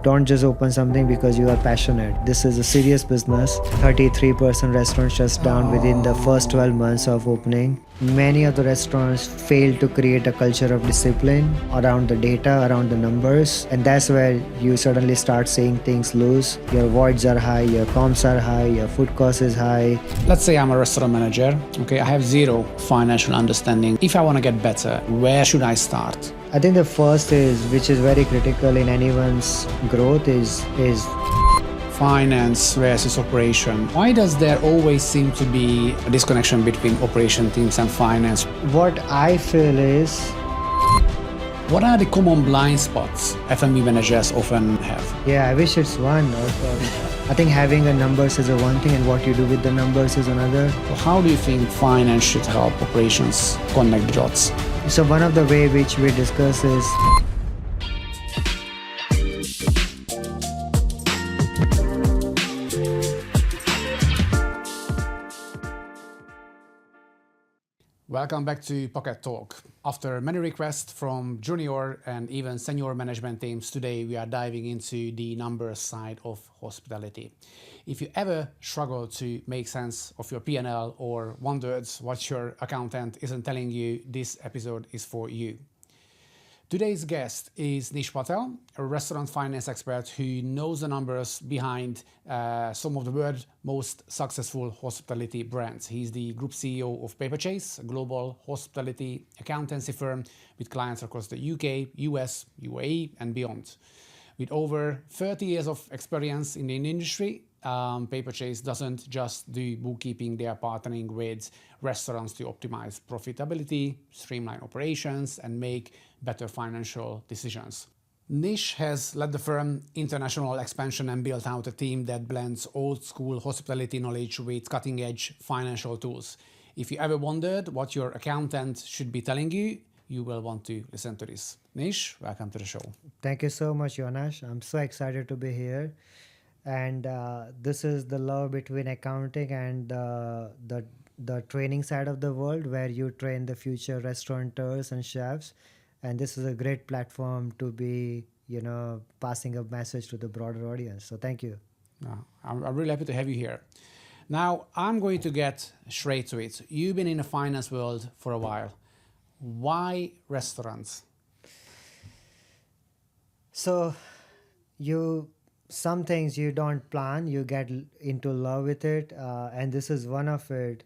Don't just open something because you are passionate. This is a serious business. 33% restaurants shut down within the first 12 months of opening. Many of the restaurants fail to create a culture of discipline around the data, around the numbers. And that's where you suddenly start seeing things loose. Your voids are high, your comps are high, your food cost is high. Let's say I'm a restaurant manager. Okay, I have zero financial understanding. If I want to get better, where should I start? I think the first is, which is very critical in anyone's growth, is Finance versus operation. Why does there always seem to be a disconnection between operation teams and finance? what I feel is What are the common blind spots F&B managers often have? I wish it's one. I think having a numbers is a one thing and what you do with the numbers is another. So how do you think finance should help operations connect the dots? So one of the way which we discuss is Welcome back to Pocket Talk. After many requests from junior and even senior management teams, today we are diving into the numbers side of hospitality. If you ever struggle to make sense of your P&L or wondered what your accountant isn't telling you, this episode is for you. Today's guest is Nish Patel, a restaurant finance expert who knows the numbers behind some of the world's most successful hospitality brands. He's the Group CEO of Paperchase, a global hospitality accountancy firm with clients across the UK, US, UAE, and beyond. With over 30 years of experience in the industry, Paperchase doesn't just do bookkeeping, they are partnering with restaurants to optimize profitability, streamline operations, and make better financial decisions. Nish has led the firm international expansion and built out a team that blends old school hospitality knowledge with cutting edge financial tools. If you ever wondered what your accountant should be telling you, you will want to listen to this. Nish, welcome to the show. thank you so much, Jonas. I'm so excited to be here. And this is the love between accounting and the training side of the world where you train the future restaurateurs and chefs. And this is a great platform to be, passing a message to the broader audience. So thank you. I'm really happy to have you here. Now, I'm going to get straight to it. You've been in the finance world for a while. Why restaurants? So some things you don't plan, you get into love with it, and this is one of it.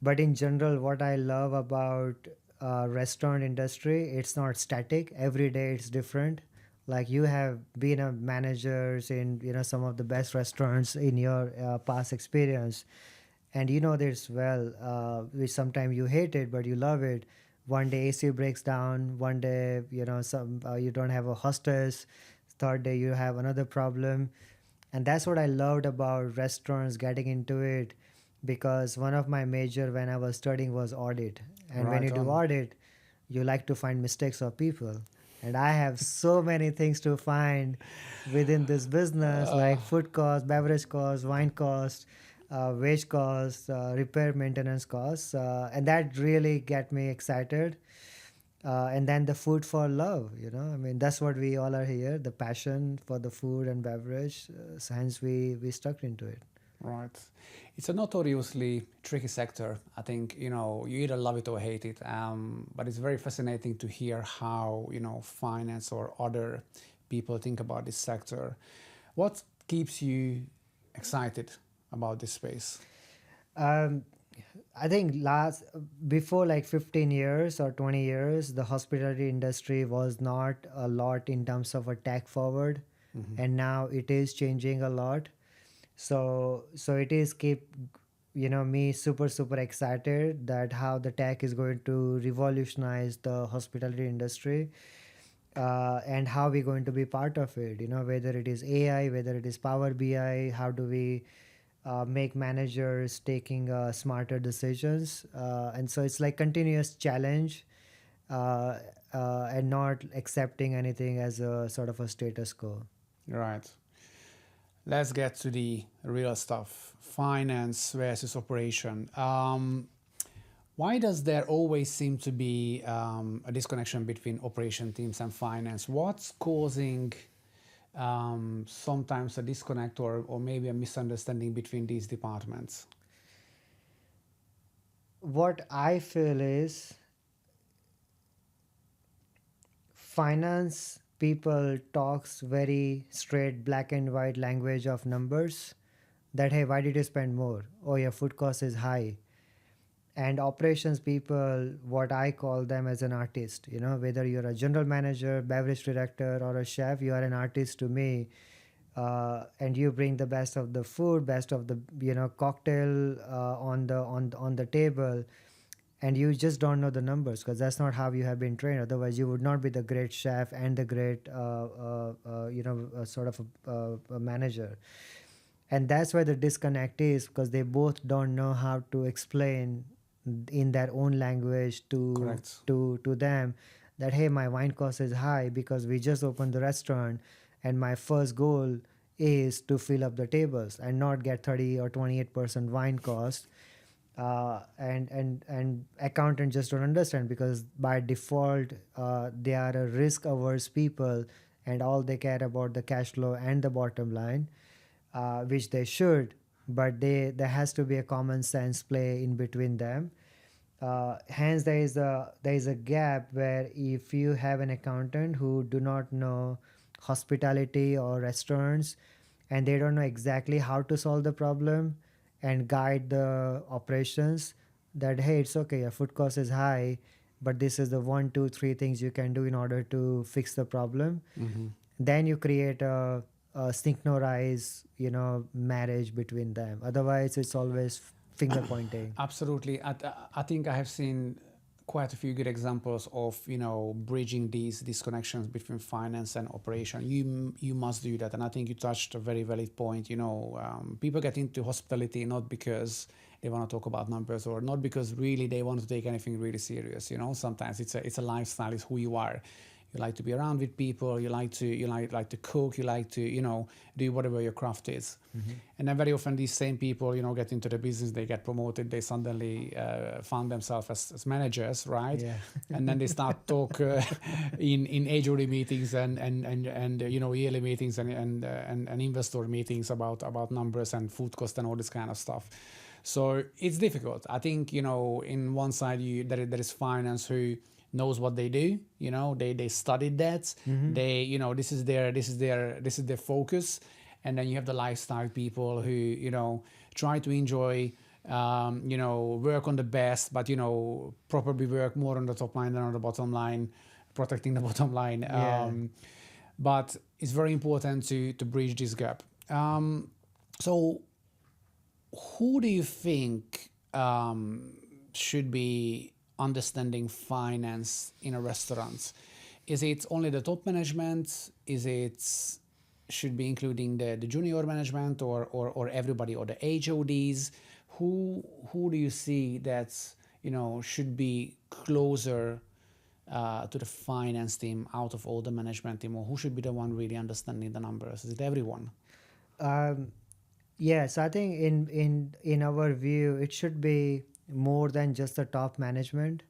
But in general, what I love about restaurant industry, it's not static. Every day it's different. Like you have been a managers in some of the best restaurants in your past experience, and you know this well. Which sometimes you hate it, but you love it. One day AC breaks down. One day you don't have a hostess. Third day you have another problem, and that's what I loved about restaurants getting into it, because one of my major when I was studying was audit, and when Right you do on. audit, you like to find mistakes of people, and I have so many things to find within this business, like food cost, beverage cost, wine cost, wage cost, repair maintenance costs, and that really get me excited. And then the food for love, I mean, that's what we all are here, the passion for the food and beverage, so hence we stuck into it. Right. It's a notoriously tricky sector. I think, you either love it or hate it. But it's very fascinating to hear how, finance or other people think about this sector. What keeps you excited about this space? I think before like 15 years or 20 years, the hospitality industry was not a lot in terms of a tech forward, and now it is changing a lot. So it is keep me super excited that how the tech is going to revolutionize the hospitality industry, and how we're going to be part of it. Whether it is AI, whether it is Power BI, how do we make managers taking smarter decisions, and so it's like continuous challenge, and not accepting anything as a sort of a status quo. Right. Let's get to the real stuff. Finance versus operation. Why does there always seem to be a disconnection between operation teams and finance? What's causing sometimes a disconnect or maybe a misunderstanding between these departments? What I feel is finance people talks very straight black and white language of numbers, that hey, why did you spend more? Oh, your food cost is high. And operations people, what I call them as an artist, whether you're a general manager, beverage director, or a chef, you are an artist to me. And you bring the best of the food, best of the cocktail on the table, and you just don't know the numbers because that's not how you have been trained. Otherwise you would not be the great chef and the great sort of a manager. And that's where the disconnect is, because they both don't know how to explain in their own language Correct. to them that hey, my wine cost is high because we just opened the restaurant, and my first goal is to fill up the tables and not get 30 or 28% wine cost. And accountants just don't understand, because by default they are a risk averse people, and all they care about the cash flow and the bottom line, which they should, but there has to be a common sense play in between them. Hence there is a gap where if you have an accountant who do not know hospitality or restaurants, and they don't know exactly how to solve the problem and guide the operations, that hey, it's okay, your food cost is high, but this is the 1 2 3 things you can do in order to fix the problem. Then you create a synchronized marriage between them. Otherwise it's always finger pointing. Absolutely. I think I have seen quite a few good examples of bridging these connections between finance and operation. You must do that, and I think you touched a very valid point. People get into hospitality not because they want to talk about numbers, or not because really they want to take anything really serious. Sometimes it's a lifestyle, it's who you are. You like to be around with people, you like to cook, you like to do whatever your craft is. And then very often these same people get into the business, they get promoted, they suddenly found themselves as managers, right? Yeah. And then they start talk in HOD meetings and yearly meetings and investor meetings about numbers and food cost and all this kind of stuff. So it's difficult. I think in one side there is finance who knows what they do. They studied that. They this is their focus. And then you have the lifestyle people who try to enjoy work on the best, but probably work more on the top line than on the bottom line, protecting the bottom line. Yeah. But it's very important to bridge this gap. So who do you think should be understanding finance in a restaurant? Is it only the top management? Is it should be including the junior management or everybody, or the HODs? Who do you see that should be closer to the finance team out of all the management team, or who should be the one really understanding the numbers? Is it everyone? Yes, I think in our view, it should be more than just the top management.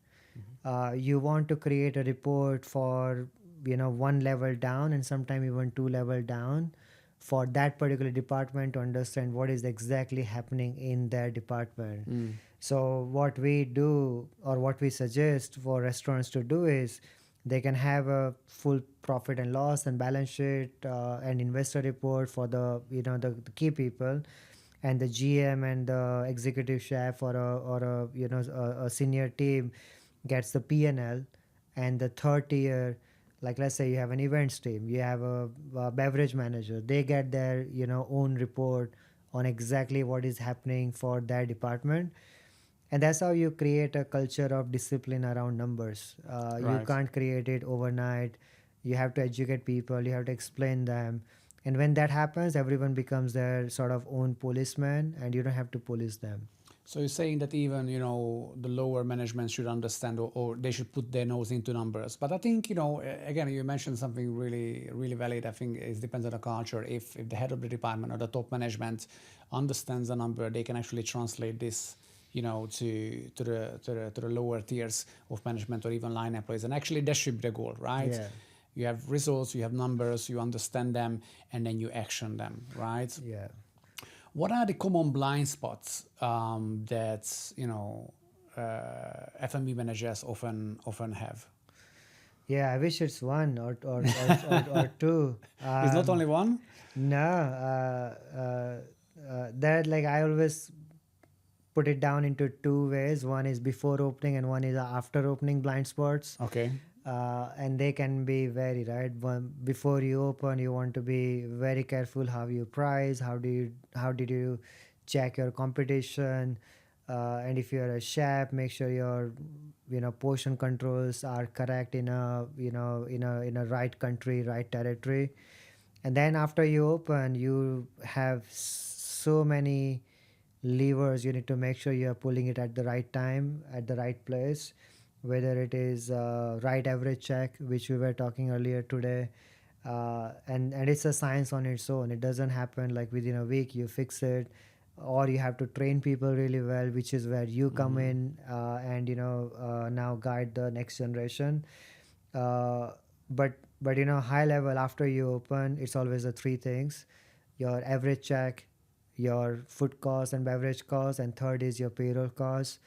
You want to create a report for one level down, and sometimes even 2 level down, for that particular department to understand what is exactly happening in their department. So what we do, or what we suggest for restaurants to do, is they can have a full profit and loss and balance sheet and investor report for the key people, and the GM and the executive chef or a senior team gets the P&L. And the third tier, like let's say you have an events team, you have a beverage manager, they get their own report on exactly what is happening for their department. And that's how you create a culture of discipline around numbers. You Right. can't create it overnight. You have to educate people, you have to explain them, and when that happens, everyone becomes their sort of own policeman, and you don't have to police them. So you're saying that even the lower management should understand, or they should put their nose into numbers. But I think again, you mentioned something really really valid. I think it depends on the culture. If the head of the department or the top management understands the number, they can actually translate this to the lower tiers of management or even line employees. And actually that should be the goal, right? Yeah. You have results, you have numbers, you understand them, and then you action them, right? Yeah. What are the common blind spots that F&B managers often have? Yeah, I wish it's one or two. It's not only one. No, that like I always put it down into two ways. One is before opening, and one is after opening blind spots. Okay. And they can be very right. One, before you open, you want to be very careful how you price. How did you check your competition? And if you're a chef, make sure your portion controls are correct in a in a right country, right territory. And then after you open, you have so many levers. You need to make sure you are pulling it at the right time, at the right place, whether it is right average check, which we were talking earlier today. And it's a science on its own. It doesn't happen like within a week you fix it, or you have to train people really well, which is where you come in, and now guide the next generation. uh, but high level, after you open, it's always the three things: your average check, your food cost and beverage cost, and third is your payroll cost.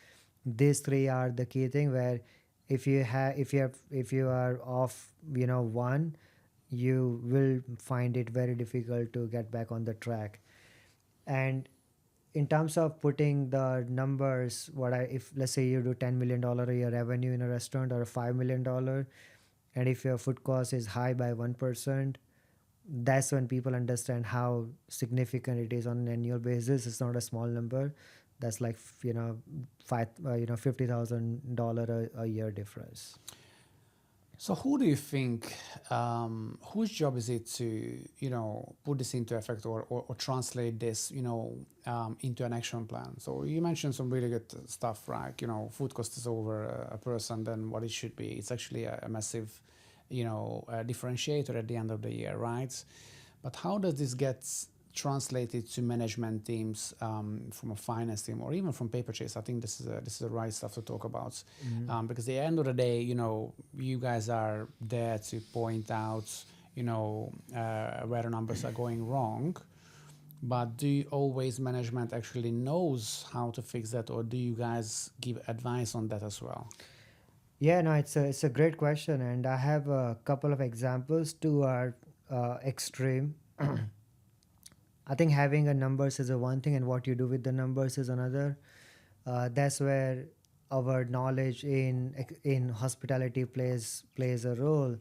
These three are the key thing, where if you are off one, you will find it very difficult to get back on the track. And in terms of putting the numbers, if let's say you do $10 million a year revenue in a restaurant, or a $5 million, and if your food cost is high by 1%, that's when people understand how significant it is on an annual basis. It's not a small number. That's like $50,000 a year difference. So who do you think, whose job is it to, put this into effect, or translate this, into an action plan? So you mentioned some really good stuff, right? Food cost is over a person than what it should be. It's actually a massive, differentiator at the end of the year, right? But how does this get translated to management teams, from a finance team, or even from Paperchase? I think this is the right stuff to talk about, because at the end of the day, you guys are there to point out, where the numbers are going wrong. But do always management actually knows how to fix that, or do you guys give advice on that as well? Yeah, no, it's a great question, and I have a couple of examples. Two are extreme. I think having a numbers is a one thing, and what you do with the numbers is another. That's where our knowledge in hospitality plays a role.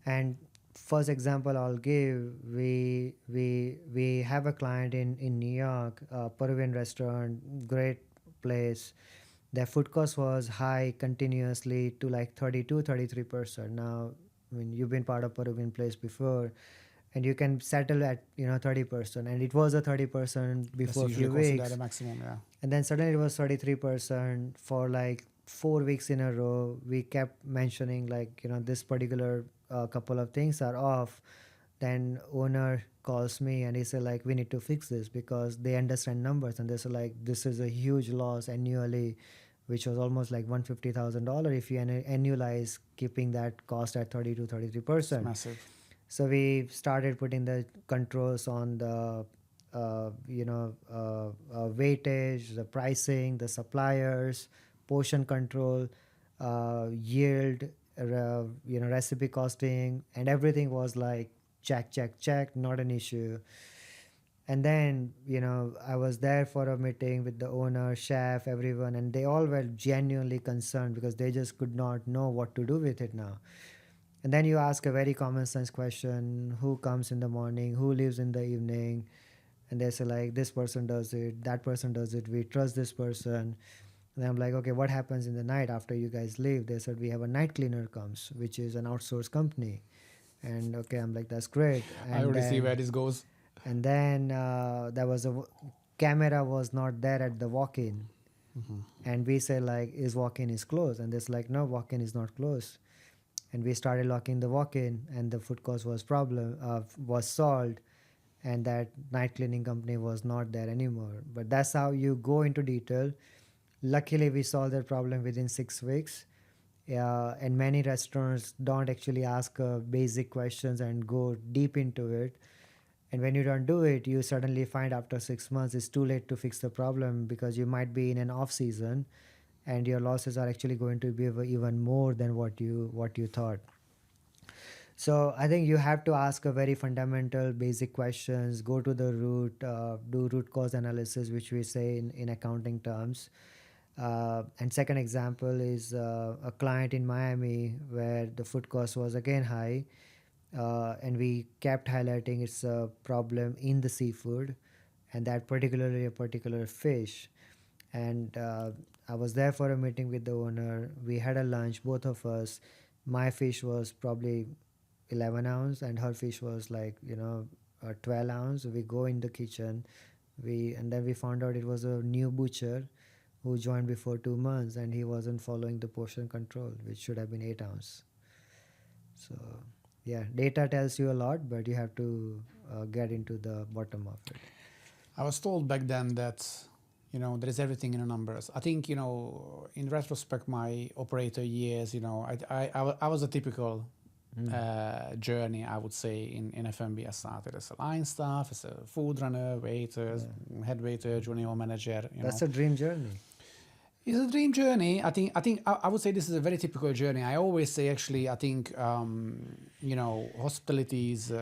And first example I'll give, we have a client in New York, a Peruvian restaurant, great place. Their food cost was high continuously to like 32-33%. Now, I mean, you've been part of Peruvian place before, and you can settle at 30%, and it was a 30% That's before a usually few considered weeks, the maximum, yeah. and then suddenly it was 33% for like 4 weeks in a row. We kept mentioning like this particular couple of things are off. Then owner calls me and he said like, we need to fix this, because they understand numbers, and they said like, this is a huge loss annually, which was almost like $150,000 if you annualize keeping that cost at 30 to 33%. Massive. So we started putting the controls on the weightage, the pricing, the suppliers, portion control, yield, recipe costing, and everything was like check, check, check, not an issue. And then I was there for a meeting with the owner, chef, everyone, and they all were genuinely concerned, because they just could not know what to do with it now. And then you ask a very common sense question: who comes in the morning, who leaves in the evening? And they say like, this person does it, that person does it, we trust this person. And I'm like, okay, what happens in the night after you guys leave? They said, we have a night cleaner comes, which is an outsourced company. And okay, I'm like, that's great. I already see where this goes. And then there was camera was not there at the walk-in. And we say like, is walk-in is closed? And they're like, no, walk-in is not closed. And we started locking the walk-in, and the food cost was solved, and that night cleaning company was not there anymore. But that's how you go into detail. Luckily we solved that problem within 6 weeks. And many restaurants don't actually ask basic questions and go deep into it. And when you don't do it, you suddenly find after 6 months it's too late to fix the problem, because you might be in an off season and your losses are actually going to be even more than what you thought. So I think you have to ask a very fundamental, basic questions. Go to the root, do root cause analysis, which we say in accounting terms. And second example is a client in Miami where the food cost was again high, and we kept highlighting it's a problem in the seafood, and that particularly a particular fish. And I was there for a meeting with the owner. We had a lunch, both of us. My fish was probably 11 ounce and her fish was like 12 ounce. We go in the kitchen, and then we found out it was a new butcher who joined before 2 months, and he wasn't following the portion control, which should have been 8 ounce. So yeah, data tells you a lot, but you have to get into the bottom of it. I was told back then that, there is everything in the numbers. I think, in retrospect, my operator years, I was a typical journey, I would say, in FMB. I started as a line staff, as a food runner, waiter, head waiter, junior manager. That's a dream journey. It's a dream journey. I would say this is a very typical journey. I always say, actually, I think, hospitality is,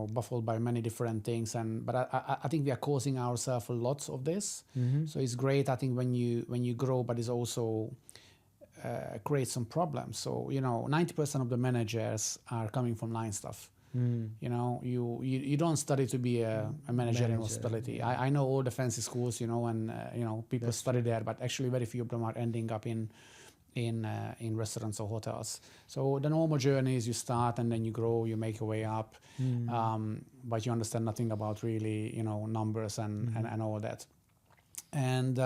baffled by many different things. But I think we are causing ourselves a lot of this. So it's great, I think, when you grow, but it's also creates some problems. So, 90% of the managers are coming from line staff. You don't study to be a manager in hospitality. I know all the fancy schools, and people study there, but actually very few of them are ending up in restaurants or hotels. So the normal journey is you start and then you grow, you make your way up, but you understand nothing about really, numbers and all that. And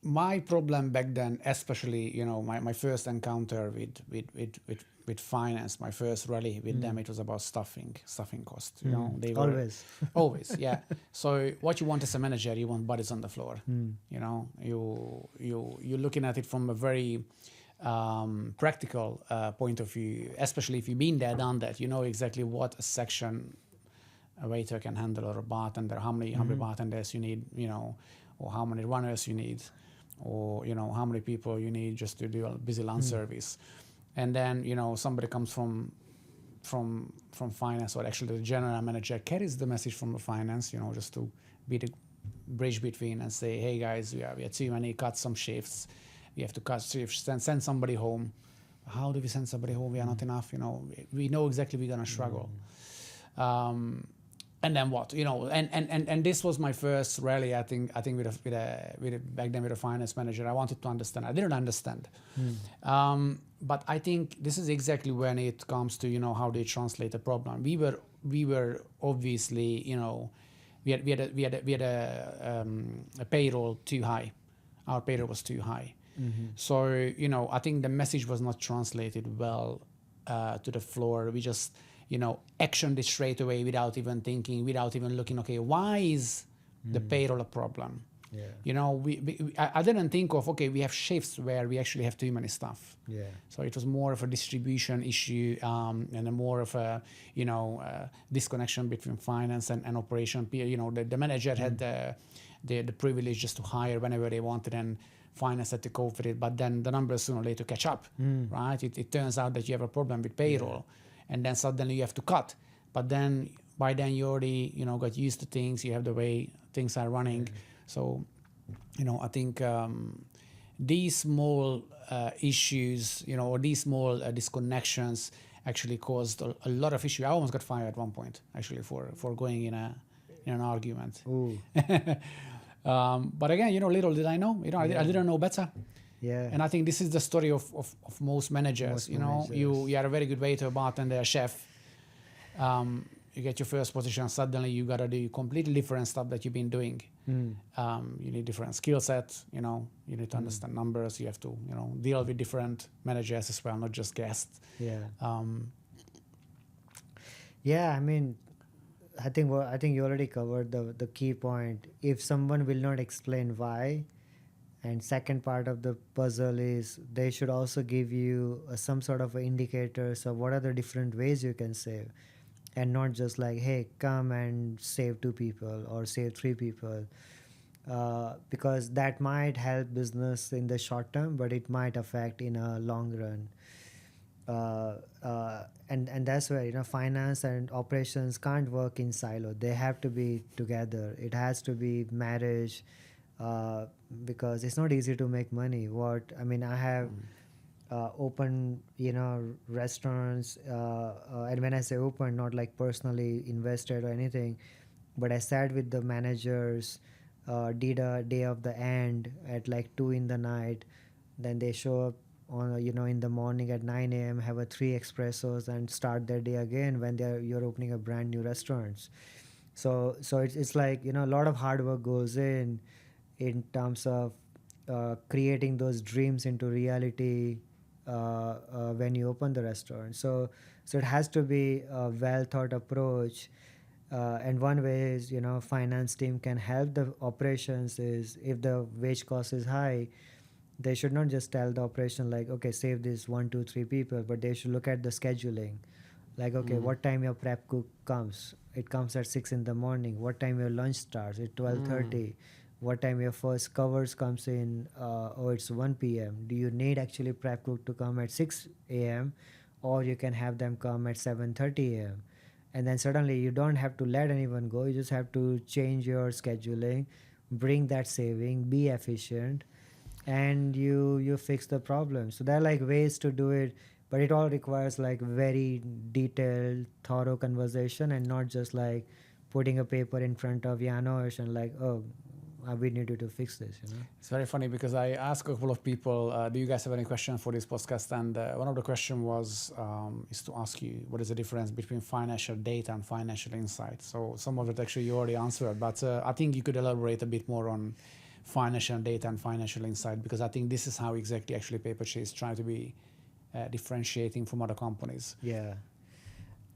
my problem back then, especially, my first encounter with finance, my first rally with them, it was about staffing costs. They were always, yeah. So what you want as a manager, you want bodies on the floor. You're looking at it from a very practical point of view, especially if you've been there, done that. You know exactly what a section a waiter can handle, or a bartender, how many bartenders you need, or how many runners you need, or how many people you need just to do a busy lunch service. And then somebody comes from finance, or actually the general manager carries the message from the finance, just to be the bridge between and say, hey guys, we are too many, cut some shifts, we have to cut shifts, send somebody home. How do we send somebody home? We are not enough. We know exactly we're gonna struggle. And then what? And this was my first rally. I think with back then with a finance manager. I wanted to understand. I didn't understand, but I think this is exactly when it comes to how they translate the problem. We were obviously we had a payroll too high. Our payroll was too high. So I think the message was not translated well to the floor. We just actioned it straight away without even thinking, without even looking, okay, why is the payroll a problem? I didn't think of, okay, we have shifts where we actually have too many staff. So it was more of a distribution issue, and a more of a, disconnection between finance and operation. The manager had the privilege just to hire whenever they wanted, and finance had to cope with it. But then the numbers sooner or later catch up, right? It turns out that you have a problem with payroll. And then suddenly you have to cut. But then by then you already, got used to things. You have the way things are running. So, I think these small issues, or these small disconnections actually caused a lot of issues. I almost got fired at one point, actually, for going in an argument. But again, little did I know. I didn't know better. And I think this is the story of most managers. You are a very good waiter, bartender, chef. You get your first position, suddenly you gotta do completely different stuff that you've been doing. You need different skill sets. You need to understand numbers. You have to deal with different managers as well, not just guests. I mean, I think you already covered the key point. If someone will not explain why, And second part of the puzzle is they should also give you some sort of indicators of what are the different ways you can save, and not just like, hey, come and save two people or save three people, because that might help business in the short term, but it might affect in a long run. And that's where, finance and operations can't work in silo. They have to be together. It has to be marriage, uh, because it's not easy to make money. I have open, restaurants, and when I say open, not like personally invested or anything, but I sat with the managers, did a day of the end at like 2 in the night. Then they show up on in the morning at 9 a.m., have a 3 espressos and start their day again when you're opening a brand new restaurants. So it's like, a lot of hard work goes in terms of creating those dreams into reality when you open the restaurant. So it has to be a well thought approach. And one way is, finance team can help the operations is, if the wage cost is high, they should not just tell the operation like, okay, save this one, two, three people, but they should look at the scheduling. Like, okay, what time your prep cook comes? It comes at 6 in the morning. What time your lunch starts? At 12:30. What time your first covers comes in? Oh, it's 1 p.m. Do you need actually prep cook to come at 6 a.m., or you can have them come at 7:30 a.m.? And then suddenly you don't have to let anyone go. You just have to change your scheduling, bring that saving, be efficient, and you fix the problem. So there are like ways to do it, but it all requires like very detailed, thorough conversation, and not just like putting a paper in front of Janosch and like, oh, we need you to fix this. It's very funny because I asked a couple of people, do you guys have any questions for this podcast? And one of the question was, is to ask you, what is the difference between financial data and financial insight? So some of it actually you already answered, but I think you could elaborate a bit more on financial data and financial insight, because I think this is how exactly actually Paperchase try to be differentiating from other companies. Yeah,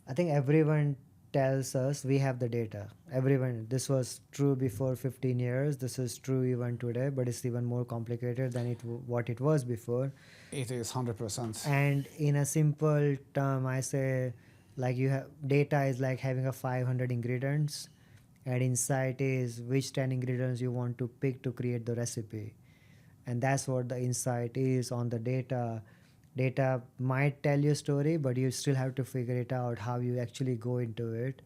I think everyone tells us we have the data. Everyone, this was true before 15 years, this is true even today, but it's even more complicated than what it was before. It is 100%. And in a simple term, I say, like, you have data is like having a 500 ingredients, and insight is which 10 ingredients you want to pick to create the recipe. And that's what the insight is on the data. Data might tell you a story, but you still have to figure it out how you actually go into it.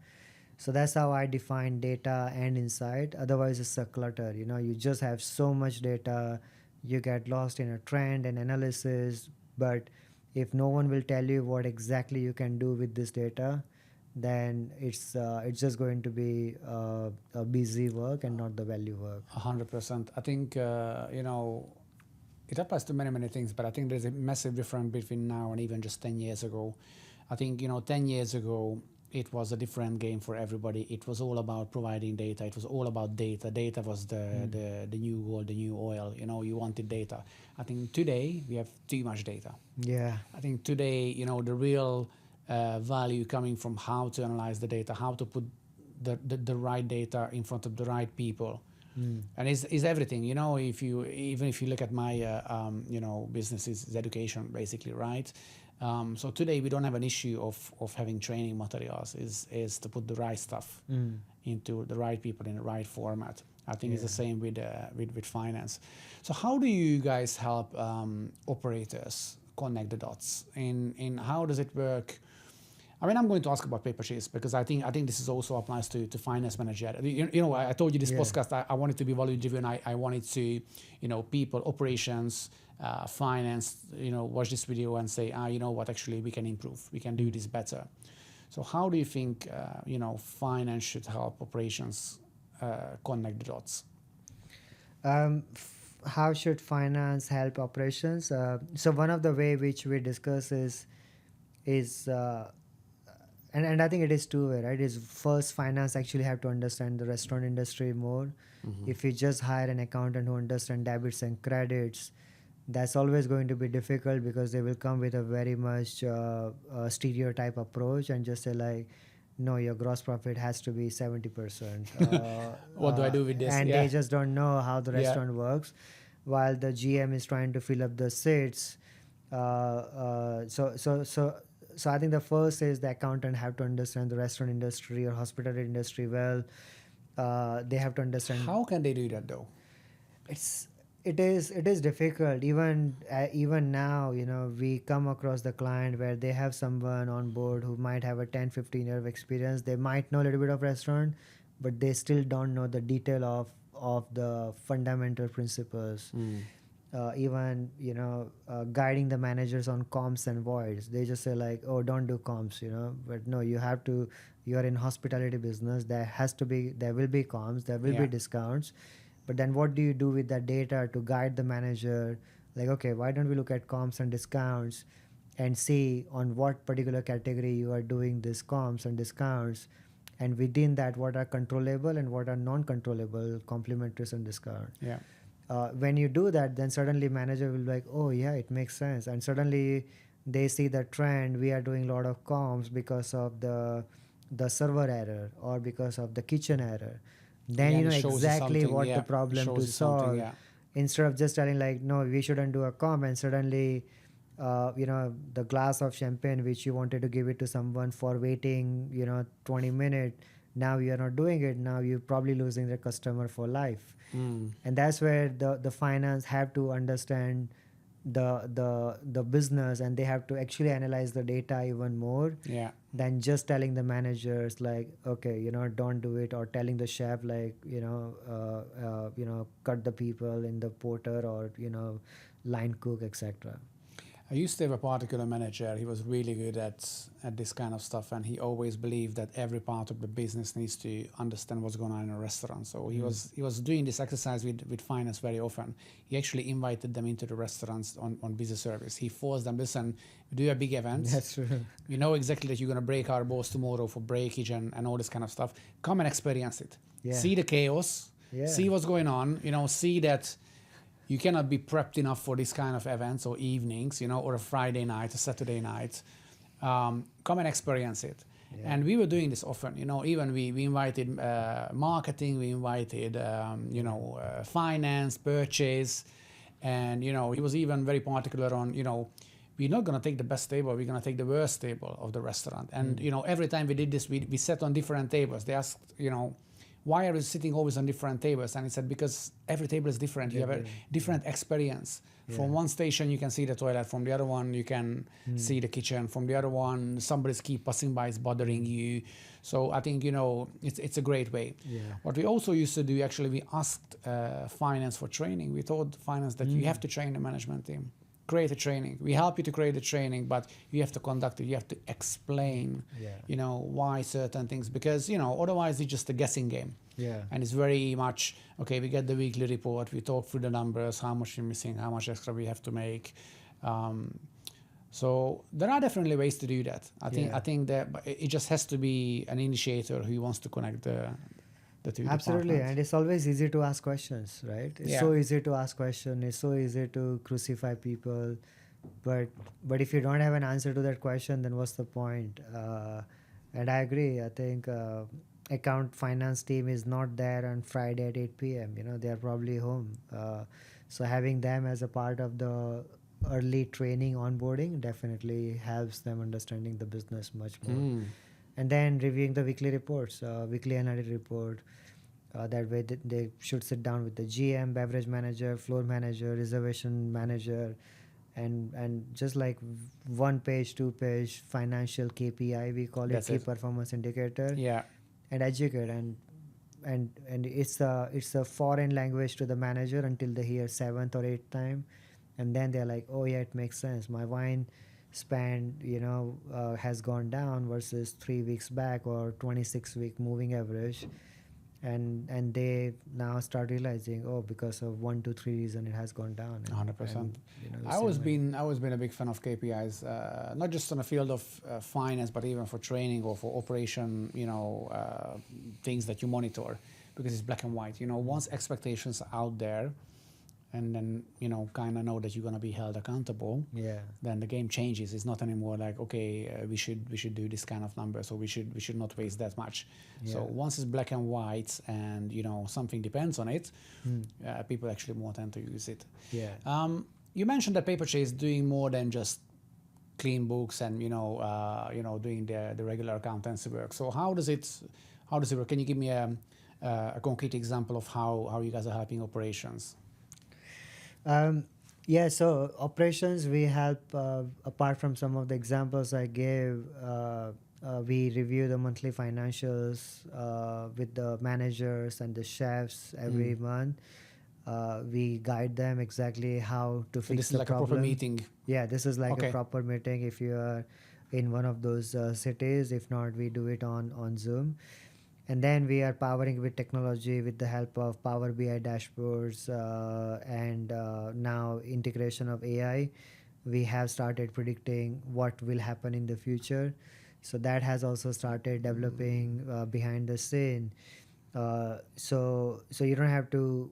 So that's how I define data and insight. Otherwise, it's a clutter. You just have so much data, you get lost in a trend and analysis. But if no one will tell you what exactly you can do with this data, then it's just going to be a busy work and not the value work. 100%. I think, it applies to many, many things, but I think there's a massive difference between now and even just 10 years ago. I think, 10 years ago, it was a different game for everybody. It was all about providing data. It was all about data. Data was the new gold, the new oil. You wanted data. I think today we have too much data. Yeah. I think today, the real value coming from how to analyze the data, how to put the right data in front of the right people. And is everything, if you look at my business is education basically, right? So today we don't have an issue of having training materials, is to put the right stuff into the right people in the right format. I think it's the same with finance. So how do you guys help operators connect the dots, in how does it work? I mean, I'm going to ask about Paperchase because I think this is also applies to finance manager. I told you this podcast. I wanted to be value driven. I wanted to, people, operations, finance, watch this video and say, you know what, actually we can improve. We can do this better. So how do you think, finance should help operations connect the dots? How should finance help operations? So one of the way which we discuss is and I think it is two-way, right? Is first, finance actually have to understand the restaurant industry more. If you just hire an accountant who understands debits and credits, that's always going to be difficult because they will come with a very much stereotype approach and just say like, no, your gross profit has to be 70%. What do I do with this? And they just don't know how the restaurant works. while the GM is trying to fill up the seats. So I think the first is the accountant have to understand the restaurant industry or hospitality industry well. They have to understand. How can they do that though? It is difficult. Even now, we come across the client where they have someone on board who might have a 10-15 year of experience. They might know a little bit of restaurant, but they still don't know the detail of the fundamental principles. Even guiding the managers on comps and voids. They just say like, oh, don't do comps, but no, you have to. You are in hospitality business. There will be comps, there will Yeah. be discounts, but then what do you do with that data to guide the manager? Like, okay, why don't we look at comps and discounts and see on what particular category you are doing these comps and discounts, and within that, what are controllable and what are non-controllable complimentaries and discounts. Yeah. When you do that, then suddenly manager will be like, oh yeah, it makes sense, and suddenly they see the trend. We are doing a lot of comps because of the server error or because of the kitchen error. Then Again, you know it shows you exactly something, what yeah, the it problem shows to you something, solve, yeah. instead of just telling like, no, we shouldn't do a comp, and suddenly the glass of champagne which you wanted to give it to someone for waiting 20 minutes, now you're not doing it. Now you're probably losing the customer for life. And that's where the finance have to understand the business, and they have to actually analyze the data even more Yeah. than just telling the managers like, okay, don't do it, or telling the chef like, cut the people in the porter, or line cook, etc. I used to have a particular manager. He was really good at this kind of stuff, and he always believed that every part of the business needs to understand what's going on in a restaurant. So he was doing this exercise with finance very often. He actually invited them into the restaurants on busy service. He forced them, listen, we do a big event. That's true. We know exactly that you're going to break our balls tomorrow for breakage and all this kind of stuff. Come and experience it. Yeah. See the chaos. Yeah. See what's going on. See that you cannot be prepped enough for this kind of events or evenings, or a Friday night, a Saturday night. Come and experience it. Yeah. And we were doing this often, even we invited marketing, we invited, finance, purchase. And, he was even very particular on, we're not going to take the best table, we're going to take the worst table of the restaurant. And, every time we did this, we sat on different tables. They asked, why are you sitting always on different tables? And he said, because every table is different. You have a different experience. From one station, you can see the toilet. From the other one, you can see the kitchen. From the other one, somebody's keep passing by, is bothering you. So I think, it's a great way. Yeah. What we also used to do, actually, we asked finance for training. We told finance that you have to train the management team. Create a training. We help you to create a training, but you have to conduct it. You have to explain, why certain things, because, otherwise it's just a guessing game. Yeah. And it's very much, okay, we get the weekly report, we talk through the numbers, how much we're missing, how much extra we have to make. So there are definitely ways to do that. I think that it just has to be an initiator who wants to connect the two Absolutely. departments. And it's always easy to ask questions, right? It's so easy to ask questions. It's so easy to crucify people. But if you don't have an answer to that question, then what's the point? And I agree. I think account finance team is not there on Friday at 8 p.m. They are probably home. So having them as a part of the early training onboarding definitely helps them understanding the business much more. And then reviewing the weekly reports, weekly analytic report. That way they should sit down with the GM, beverage manager, floor manager, reservation manager, and just like 1 page, 2 page financial KPI, we call it, key performance indicator. Yeah. And educate, and it's a foreign language to the manager until they hear 7th or 8th time, and then they're like, oh yeah, it makes sense. My wine spend has gone down versus 3 weeks back, or 26-week moving average, and they now start realizing, oh, because of 1 to 3 reason it has gone down. 100%. I always been a big fan of KPIs, not just on the field of finance, but even for training or for operation, things that you monitor, because it's black and white. Once expectations are out there, and then kind of know that you're going to be held accountable, Yeah. then the game changes. It's not anymore like, okay, we should do this kind of number, so we should not waste that much. So Yeah. once it's black and white and something depends on it, people actually more tend to use it. Yeah. You mentioned that Paperchase is doing more than just clean books and doing the regular accountancy work. So how does it work? Can you give me a concrete example of how you guys are helping operations? Yeah, so operations, we help, apart from some of the examples I gave, we review the monthly financials with the managers and the chefs every month. We guide them exactly how to So fix this is the like a problem. proper meeting. Yeah, this is like Okay. a proper meeting if you are in one of those cities. If not, we do it on Zoom. And then we are powering with technology with the help of Power BI dashboards and now integration of AI. We have started predicting what will happen in the future. So that has also started developing behind the scene. So you don't have to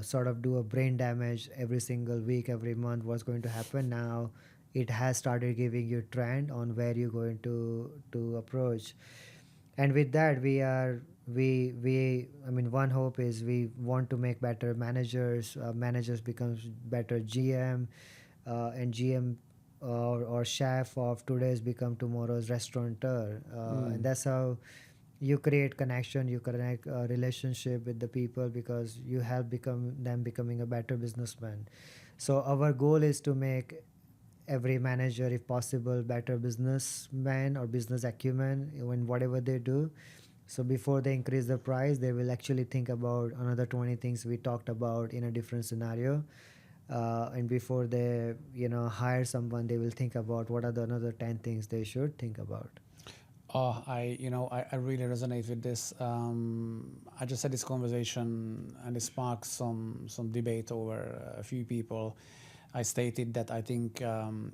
sort of do a brain damage every single week, every month. What's going to happen now? It has started giving you trend on where you're going to approach. And with that, we I mean, one hope is we want to make better managers. Managers becomes better GM, and GM or chef of today's become tomorrow's restaurateur, and that's how you create connection, you connect a relationship with the people because you help become them becoming a better businessman. So our goal is to make every manager, if possible, better businessman or business acumen in whatever they do. So before they increase the price, they will actually think about another 20 things we talked about in a different scenario. And before they hire someone, they will think about what are the another 10 things they should think about. Oh, I really resonate with this. I just had this conversation and it sparked some debate over a few people. I stated that I think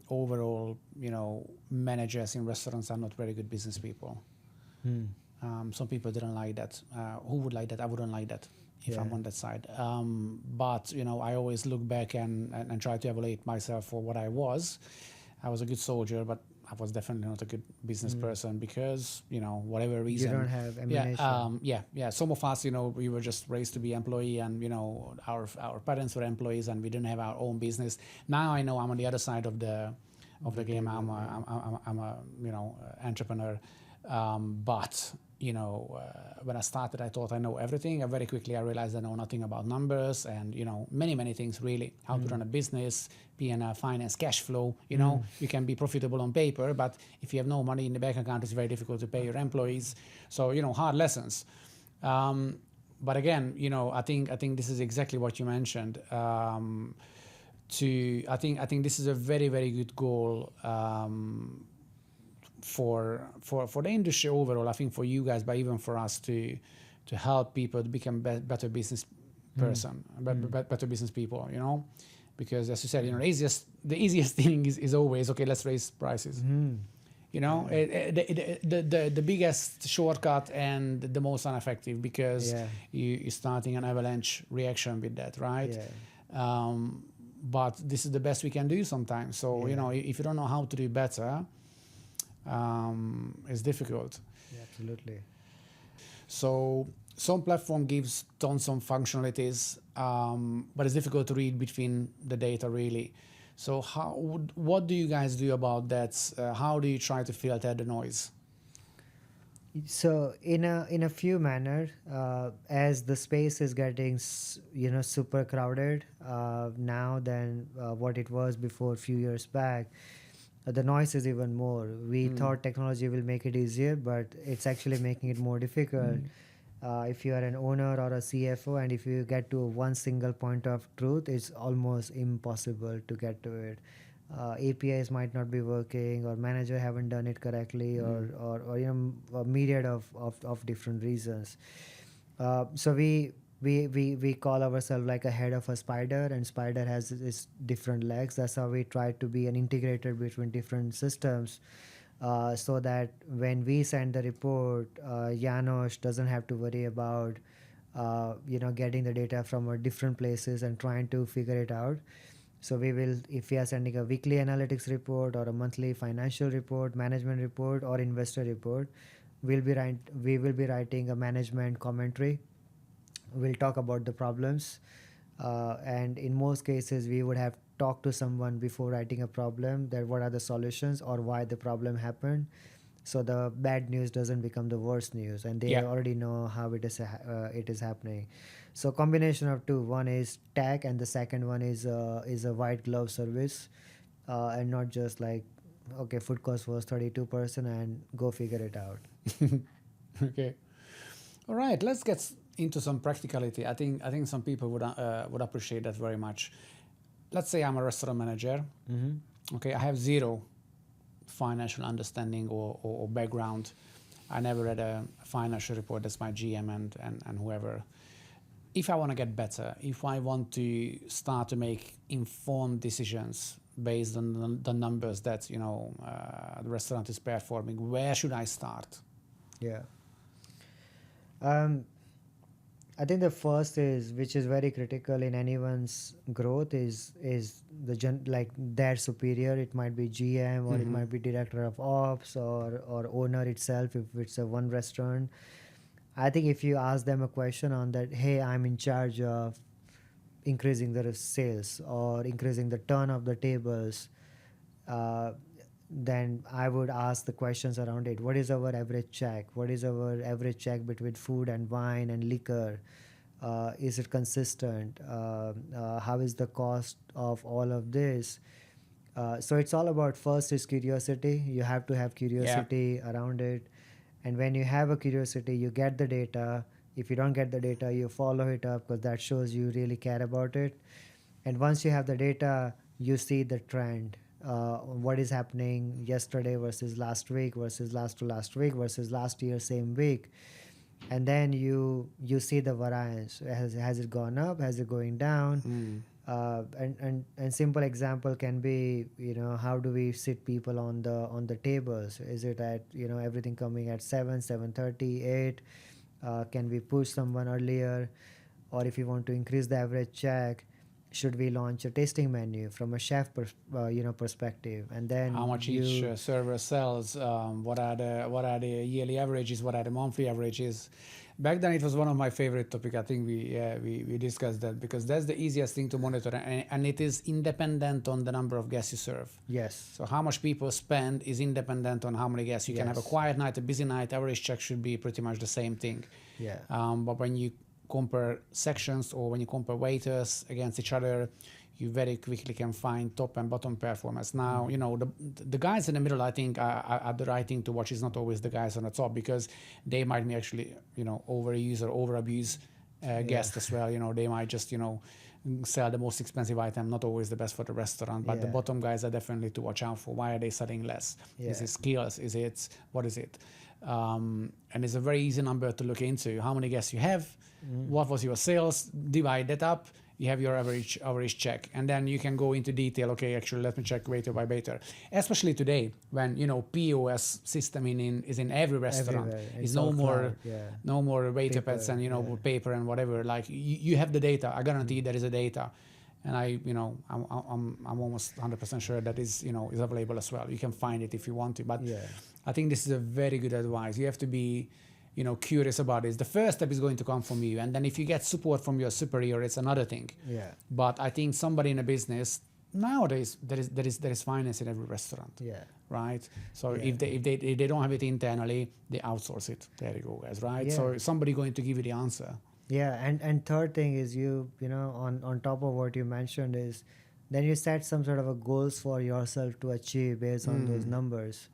overall, managers in restaurants are not very good business people. Some people didn't like that. Who would like that? I wouldn't like that if I'm Yeah. on that side. But I always look back and try to evaluate myself for what I was. I was a good soldier, but I was definitely not a good business person because whatever You reason. don't have Yeah, ammunition. yeah. Some of us, we were just raised to be employee, and our parents were employees, and we didn't have our own business. Now I know I'm on the other side of the game. I'm a entrepreneur, but when I started, I thought I know everything. And very quickly, I realized I know nothing about numbers and many things really. How to run a business, P&L, finance, cash flow. You can be profitable on paper, but if you have no money in the bank account, it's very difficult to pay your employees. So hard lessons. But again, I think this is exactly what you mentioned. I think this is a very very good goal. For the industry overall, I think for you guys, but even for us to help people to become better business person, better business people, because as you said, the easiest thing is always, okay, let's raise prices. The biggest shortcut and the most ineffective because Yeah. you're starting an avalanche reaction with that, right? Yeah. But this is the best we can do sometimes. So Yeah. if you don't know how to do better, it's difficult. Yeah, absolutely. So some platform gives tons of functionalities, but it's difficult to read between the data really. So what do you guys do about that? How do you try to filter the noise? So in a few manner, as the space is getting super crowded now than what it was before a few years back, the noise is even more. We thought technology will make it easier, but it's actually making it more difficult. If you are an owner or a CFO, and if you get to one single point of truth, it's almost impossible to get to it. APIs might not be working, or manager haven't done it correctly, or a myriad of different reasons. So we call ourselves like a head of a spider, and spider has its different legs. That's how we try to be an integrator between different systems, so that when we send the report, Janos doesn't have to worry about getting the data from different places and trying to figure it out. So we will, if we are sending a weekly analytics report or a monthly financial report, management report, or investor report, we will be writing a management commentary. We'll talk about the problems, and in most cases we would have talked to someone before writing a problem, that what are the solutions or why the problem happened, so the bad news doesn't become the worst news, and they Yeah. already know how it is happening. So combination of two: one is tech and the second one is a white glove service, and not just like, okay, food cost was 32% and go figure it out. Okay. All right. Let's get into some practicality. I think some people would appreciate that very much. Let's say I'm a restaurant manager. Okay, I have zero financial understanding or background. I never read a financial report. That's my GM and whoever. If I want to get better, if I want to start to make informed decisions based on the numbers that the restaurant is performing, where should I start? Yeah. um I think the first is, which is very critical in anyone's growth, is like their superior. It might be GM or it might be director of ops or owner itself if it's a one restaurant. I think if you ask them a question on that, hey, I'm in charge of increasing the sales or increasing the turn of the tables, uh, then I would ask the questions around it. What is our average check? What is our average check between food and wine and liquor? Is it consistent? How is the cost of all of this? So it's all about, first is curiosity. You have to have curiosity around it. And when you have a curiosity, you get the data. If you don't get the data, you follow it up because that shows you really care about it. And once you have the data, you see the trend. What is happening yesterday versus last week versus last to last week versus last year same week, and then you see the variance. Has it gone up? Has it going down? And simple example can be, how do we sit people on the tables? Is it at, everything coming at 7:30, 8? Can we push someone earlier? Or if you want to increase the average check, should we launch a tasting menu from a chef perspective? And then How much each server sells? What are the yearly averages? What are the monthly averages? Back then, it was one of my favorite topics. I think we discussed that because that's the easiest thing to monitor, and it is independent on the number of guests you serve. Yes. So how much people spend is independent on how many guests. You can have a quiet night, a busy night. Average check should be pretty much the same thing. Yeah. But when you compare sections or when you compare waiters against each other, you very quickly can find top and bottom performance. Now, the guys in the middle, I think, are the right thing to watch. Is not always the guys on the top, because they might be actually, overuse or overabuse guests as well. They might just, sell the most expensive item, not always the best for the restaurant. But the bottom guys are definitely to watch out for. Why are they selling less? Is it skills? What is it? And it's a very easy number to look into. How many guests you have? What was your sales? Divide that up. You have your average check, and then you can go into detail. Okay, actually, let me check waiter by waiter. Especially today, when POS system is in every restaurant. It's no more waiter pads and paper and whatever. Like you have the data. I guarantee there is a data, and I'm almost 100% sure that is available as well. You can find it if you want to. But I think this is a very good advice. You have to be curious about this. The first step is going to come from you, and then if you get support from your superior, it's another thing. But I think somebody in a business nowadays, there is finance in every restaurant. Right. So if they don't have it internally, they outsource it. There you go, guys. Right. So somebody going to give you the answer. And third thing is, on top of what you mentioned, is then you set some sort of a goals for yourself to achieve based on those numbers.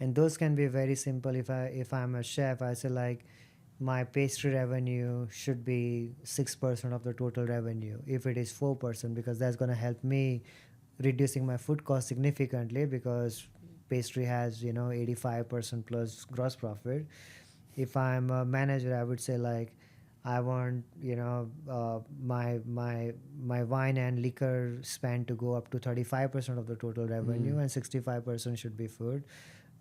And those can be very simple. If I'm a chef, I say like my pastry revenue should be 6% of the total revenue. If it is 4%, because that's going to help me reducing my food cost significantly, because pastry has 85% plus gross profit. If I'm a manager, I would say like I want my wine and liquor spend to go up to 35% of the total revenue, and 65% should be food.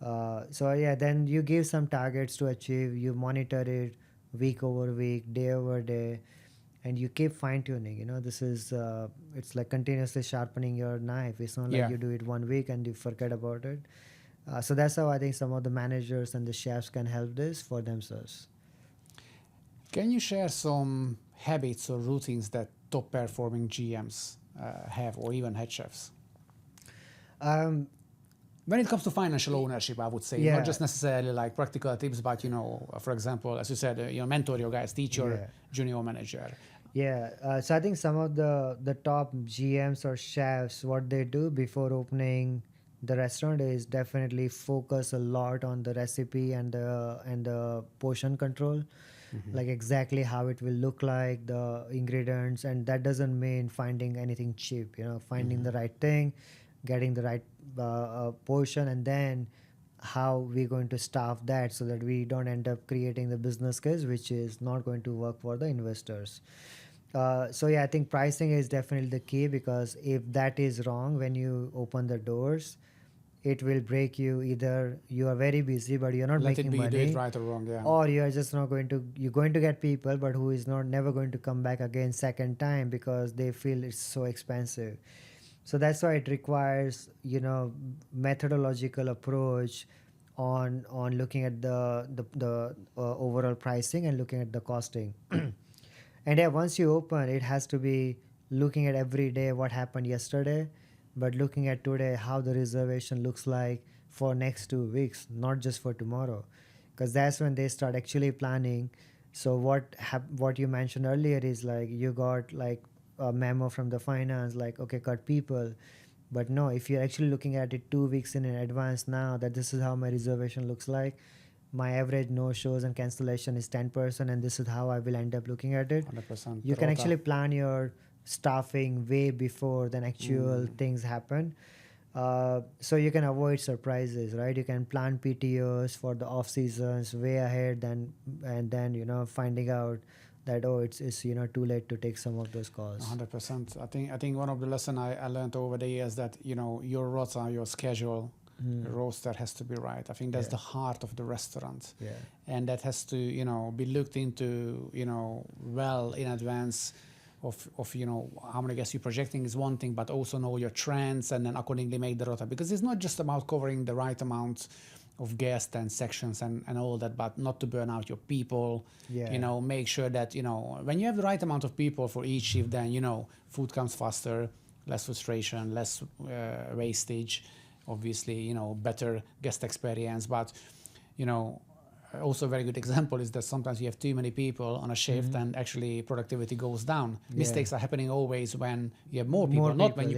Then you give some targets to achieve, you monitor it, week over week, day over day, and you keep fine tuning. This is it's like continuously sharpening your knife. It's not like Yeah. you do it one week and you forget about it. So that's how I think some of the managers and the chefs can help this for themselves. Can you share some habits or routines that top performing GMs have, or even head chefs? Um, When it comes to financial ownership, I would say, Yeah. not just necessarily like practical tips, but, for example, as you said, mentor your guys, teach your Yeah. junior manager. Yeah, so I think some of the top GMs or chefs, what they do before opening the restaurant is definitely focus a lot on the recipe and the portion control, like exactly how it will look like, the ingredients, and that doesn't mean finding anything cheap. Finding the right thing, getting the right portion, and then how we're going to staff that so that we don't end up creating the business case which is not going to work for the investors. So yeah, I think pricing is definitely the key, because if that is wrong when you open the doors, it will break you. Either you are very busy but you're not Let it making be, do it money, right or wrong, yeah. or you are just not going to, you're going to get people but who is not never going to come back again second time because they feel it's so expensive. So that's why it requires methodological approach on looking at the overall pricing and looking at the costing. And yeah, once you open, it has to be looking at every day what happened yesterday, but looking at today how the reservation looks like for next 2 weeks, not just for tomorrow, because that's when they start actually planning. So what you mentioned earlier is like you got like a memo from the finance, like okay, cut people, but no, if you're actually looking at it 2 weeks in advance now, that this is how my reservation looks like, my average no shows and cancellation is 10%, and this is how I will end up looking at it. 100%. You can Rota. actually plan your staffing way before than actual things happen. So you can avoid surprises, right? You can plan PTOs for the off seasons way ahead, and then finding out that it's too late to take some of those calls. 100%. I think one of the lesson I learned over the years that your rota, your schedule, roster has to be right. I think that's the heart of the restaurant, Yeah. and that has to be looked into well in advance of how many guests you're projecting is one thing, but also know your trends and then accordingly make the rota, because it's not just about covering the right amount of guests and sections and all that, but not to burn out your people. Yeah. Make sure that when you have the right amount of people for each shift, then food comes faster, less frustration, less wastage, obviously better guest experience. But also a very good example is that sometimes you have too many people on a shift and actually productivity goes down. Mistakes are happening always when you have more people, not when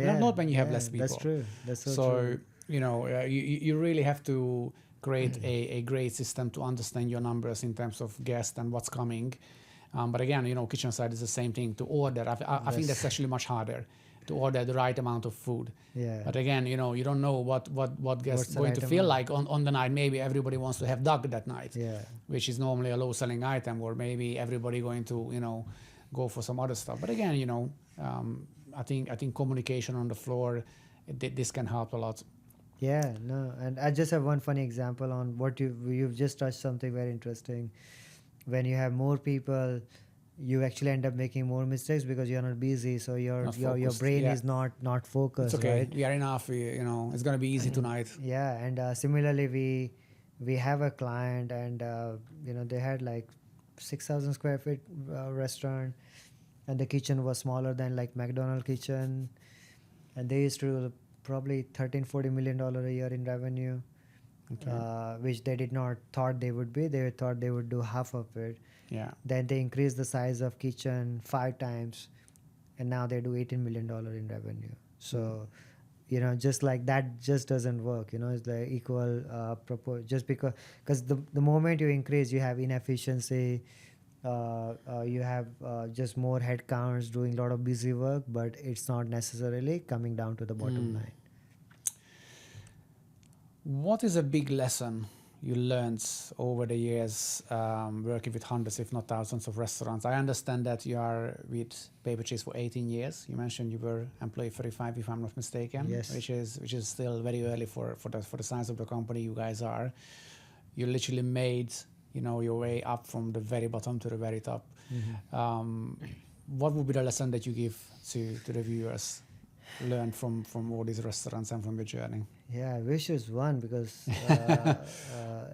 you have less people. That's true. That's so So true. you really have to create a great system to understand your numbers in terms of guests and what's coming. But again, kitchen side is the same thing to order. I think that's actually much harder to order the right amount of food. Yeah. But again, you don't know what guests What's the going right to feel amount? like on the night. Maybe everybody wants to have duck that night, Yeah. which is normally a low selling item, or maybe everybody going to go for some other stuff. But again, I think communication on the floor, this can help a lot. Yeah, no, and I just have one funny example on what you've just touched something very interesting. When you have more people, you actually end up making more mistakes because you're not busy, so your Not your focused, brain yeah. is not focused, It's okay. right? We are enough. It's gonna be easy tonight. Yeah, and similarly, we have a client, and they had like 6,000 square feet restaurant, and the kitchen was smaller than like McDonald's kitchen, and they used to probably $13-40 million a year in revenue, which they did not thought they would be. They thought they would do half of it. Yeah. Then they increased the size of kitchen 5 times, and now they do $18 million in revenue. So, just like that just doesn't work. It's the equal just because the moment you increase, you have inefficiency. You have just more head counts doing a lot of busy work, but it's not necessarily coming down to the bottom line. What is a big lesson you learned over the years working with hundreds, if not thousands, of restaurants? I understand that you are with Paperchase for 18 years. You mentioned you were employee 35, if I'm not mistaken. Yes. Which is still very early for the size of the company you guys are. You literally made your way up from the very bottom to the very top. Mm-hmm. What would be the lesson that you give to the viewers, learn from all these restaurants and from your journey? Yeah, I wish it's one because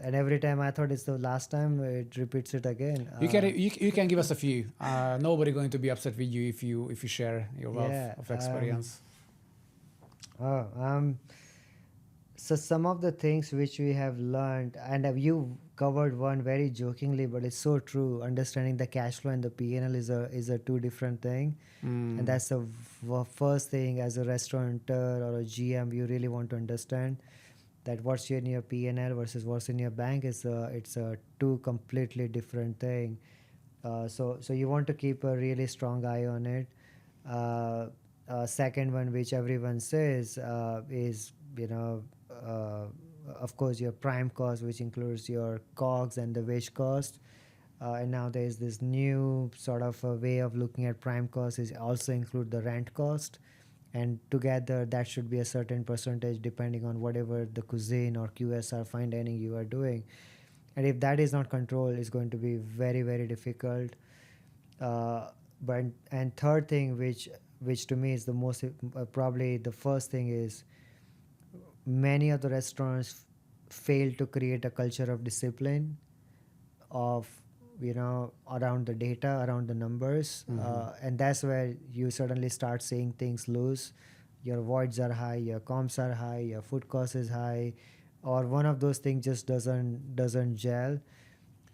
and every time I thought it's the last time, it repeats it again. You can give us a few. Nobody going to be upset with you if you share your wealth Yeah. of experience. Oh, so some of the things which we have learned, and you covered one very jokingly, but it's so true. Understanding the cash flow and the P&L is a two different thing, and that's the first thing as a restaurateur or a GM you really want to understand, that what's in your P&L versus what's in your bank it's a two completely different thing. So you want to keep a really strong eye on it. Second one, which everyone says, is of course your prime cost, which includes your COGS and the wage cost. And now there is this new sort of a way of looking at prime cost is also include the rent cost, and together that should be a certain percentage depending on whatever the cuisine or QSR fine dining you are doing. And if that is not controlled, it's going to be very, very difficult. And third thing, which to me is the most probably the first thing, is many of the restaurants fail to create a culture of discipline, of around the data, around the numbers. And that's where you suddenly start seeing things loose. Your voids are high, your comps are high, your food cost is high, or one of those things just doesn't gel.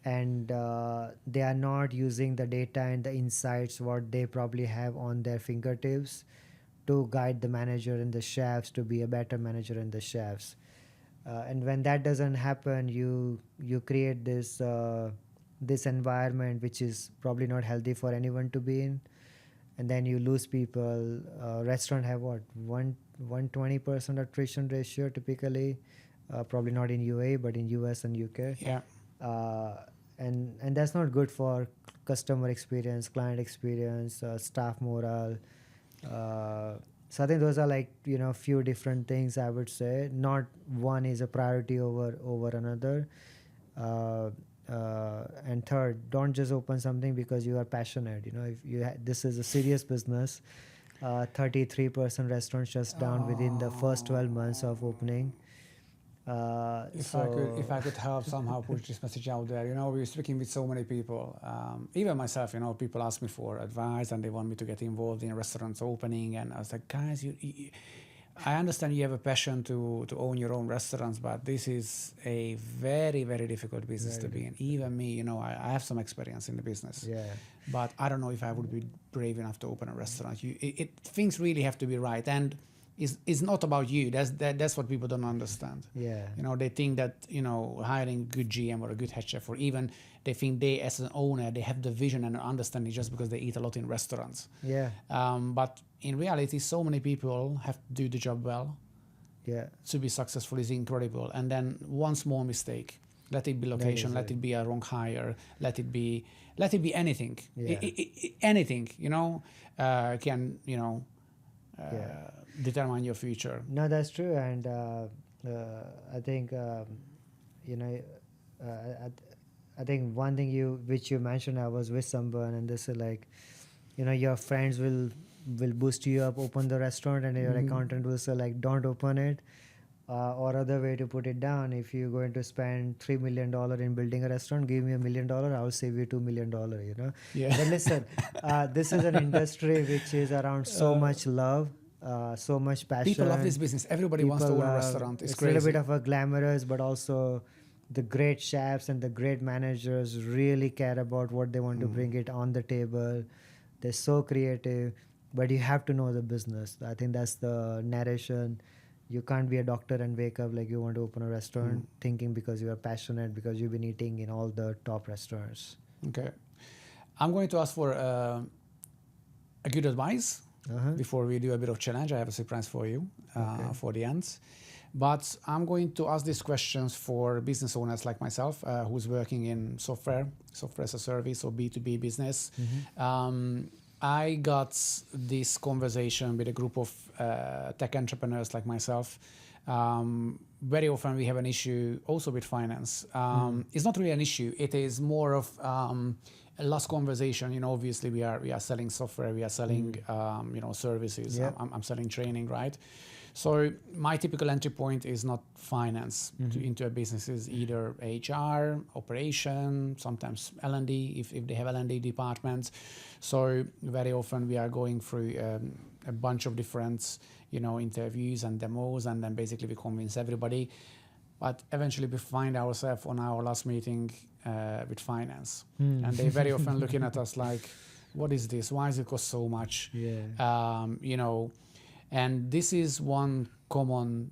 And they are not using the data and the insights what they probably have on their fingertips to guide the manager and the chefs to be a better manager and the chefs. And when that doesn't happen, you create this environment which is probably not healthy for anyone to be in, and then you lose people. Restaurant have what, 120% attrition ratio typically, probably not in UAE but in US and UK. Yeah. And that's not good for customer experience, client experience, staff morale. So I think those are like few different things I would say. Not one is a priority over another. And third, don't just open something because you are passionate. If this is a serious business. 33% restaurants shut down within the first 12 months of opening. If I could help somehow push this message out there, we're speaking with so many people, even myself, people ask me for advice and they want me to get involved in restaurants opening, and I was like, guys, I understand you have a passion to own your own restaurants, but this is a very, very difficult business to be in. Even me, I have some experience in the business, but I don't know if I would be brave enough to open a restaurant. Things really have to be right, and it's not about you. That's what people don't understand. They think that hiring a good GM or a good head chef, or even they think they as an owner they have the vision and understanding just because they eat a lot in restaurants. But in reality, so many people have to do the job well. To be successful is incredible. And then one small mistake, let it be location, let it be a wrong hire, let it be anything. Anything can determine your future. No, that's true. And I think I think one thing which you mentioned, I was with someone and they said like, your friends will boost you up, open the restaurant, and your accountant will say like, don't open it. Or other way to put it down, if you're going to spend $3 million in building a restaurant, give me $1 million, I'll save you $2 million. But listen, this is an industry which is around so much love, so much passion. People love this business. Everybody wants to own a restaurant. It's crazy. A little bit of a glamorous, but also the great chefs and the great managers really care about what they want to bring it on the table. They're so creative, but you have to know the business. I think that's the narration. You can't be a doctor and wake up like you want to open a restaurant thinking because you are passionate, because you've been eating in all the top restaurants. Okay. I'm going to ask for a good advice before we do a bit of challenge. I have a surprise for you for the end. But I'm going to ask these questions for business owners like myself who's working in software as a service or B2B business. I got this conversation with a group of tech entrepreneurs like myself very often we have an issue also with finance. It's not really an issue. It is more of a last conversation. Obviously we are selling software, we are selling services. Yeah. I'm selling training, right? So my typical entry point is not finance into a business, is either HR, operation, sometimes L&D if they have L&D departments. So very often we are going through a bunch of different interviews and demos, and then basically we convince everybody. But eventually we find ourselves on our last meeting with finance, and they very often looking at us like, what is this? Why does it cost so much? Yeah. And this is one common,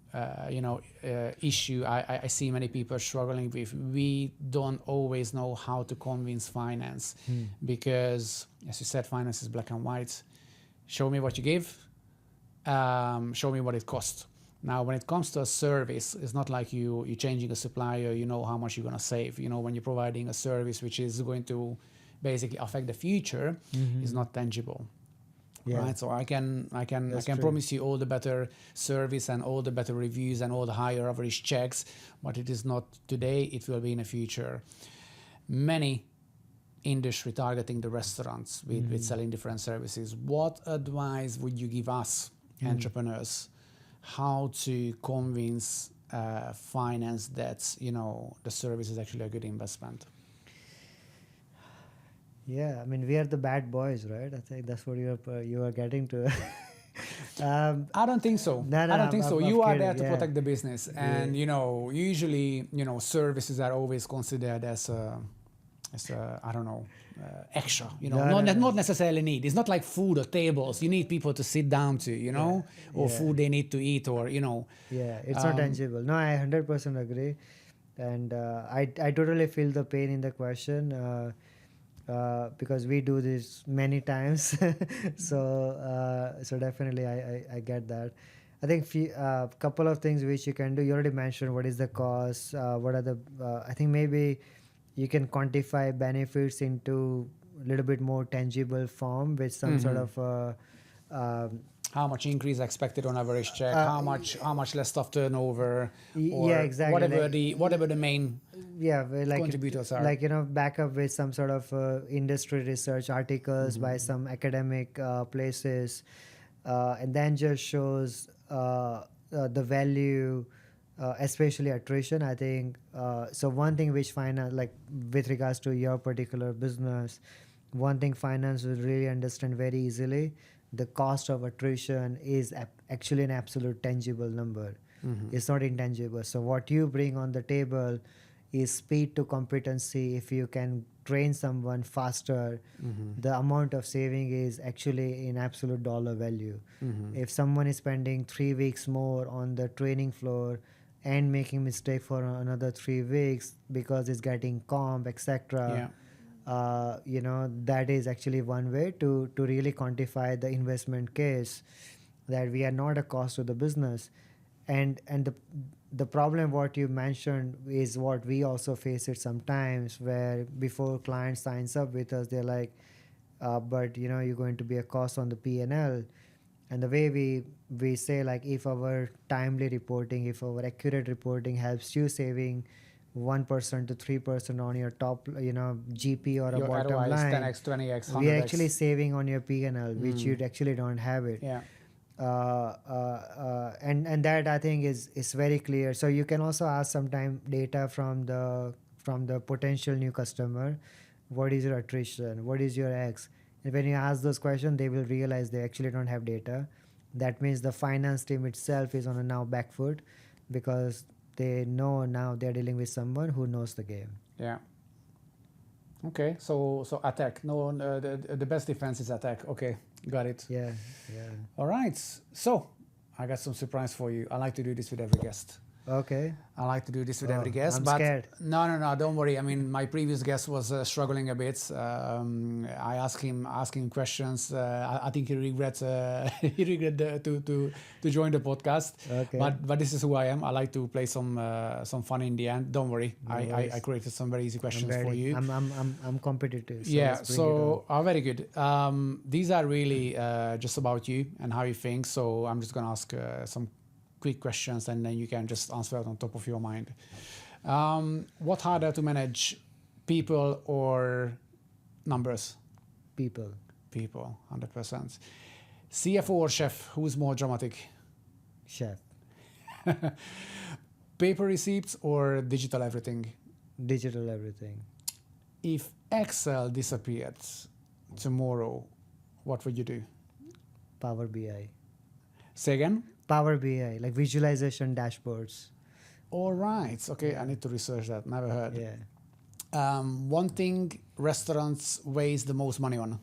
issue I see many people struggling with. We don't always know how to convince finance because, as you said, finance is black and white. Show me what you give. Show me what it costs. Now, when it comes to a service, it's not like you're changing a supplier, you know how much you're going to save. When you're providing a service which is going to basically affect the future, it's not tangible. Yeah. Right, so I can true. promise you all the better service and all the better reviews and all the higher average checks, but it is not today. It will be in the future. Many industry targeting the restaurants with selling different services. What advice would you give us entrepreneurs how to convince finance that the service is actually a good investment? Yeah, I mean, we are the bad boys, right? I think that's what you are getting to. I don't think so. No, I don't think so. I'm You are kidding, there to yeah. protect the business, and usually services are always considered as a I don't know, extra. Not necessarily need. It's not like food or tables. You need people to sit down to, or food they need to eat, or Yeah, it's not tangible. No, I 100% agree, and I totally feel the pain in the question. Because we do this many times, so definitely I get that. I think couple of things which you can do. You already mentioned what is the cost, what are the. I think maybe you can quantify benefits into a little bit more tangible form with some sort of. How much increase expected on average check? How much less stuff turnover? Or yeah, exactly. Whatever the main like contributors are. Like back up with some sort of industry research articles by some academic places, and then just shows the value, especially attrition. I think so. One thing which finance, like with regards to your particular business, one thing finance will really understand very easily. The cost of attrition is actually an absolute tangible number. It's not intangible. So what you bring on the table is speed to competency. If you can train someone faster, the amount of saving is actually in absolute dollar value. If someone is spending 3 weeks more on the training floor and making mistake for another 3 weeks because it's getting comp, etc., that is actually one way to really quantify the investment case, that we are not a cost to the business. And the problem what you mentioned is what we also face it sometimes, where before client signs up with us, they're like, but you're going to be a cost on the P&L. And the way we say, like, if our timely reporting, if our accurate reporting helps you saving 1% to 3% on your top, GP or your a bottom ROI line, is 10x, 20x, 100x. we are actually saving on your P&L, which you actually don't have it. Yeah. And that I think is very clear. So you can also ask sometime data from the potential new customer. What is your attrition? What is your X? And when you ask those questions, they will realize they actually don't have data. That means the finance team itself is on a now back foot, because they know now they're dealing with someone who knows the game. Yeah. Okay, so attack. No, the best defense is attack. Okay, got it. Yeah. All right. So I got some surprise for you. I like to do this with every guest. Okay. I like to do this with every guest. I'm scared. No, don't worry. I mean, my previous guest was struggling a bit. I asked him questions. I think he regrets to join the podcast. Okay. But this is who I am. I like to play some fun in the end. Don't worry. I created some very easy questions for you. I'm competitive. So yeah. let's bring So very good. These are really just about you and how you think. So I'm just gonna ask some quick questions, and then you can just answer it on top of your mind. What harder to manage, people or numbers? People. People, 100%. CFO or chef, who's more dramatic? Chef. Paper receipts or digital everything? Digital everything. If Excel disappeared tomorrow, what would you do? Power BI. Say again? Power BI, like visualization dashboards. All right. Okay, I need to research that. Never heard. Yeah. One thing restaurants waste the most money on.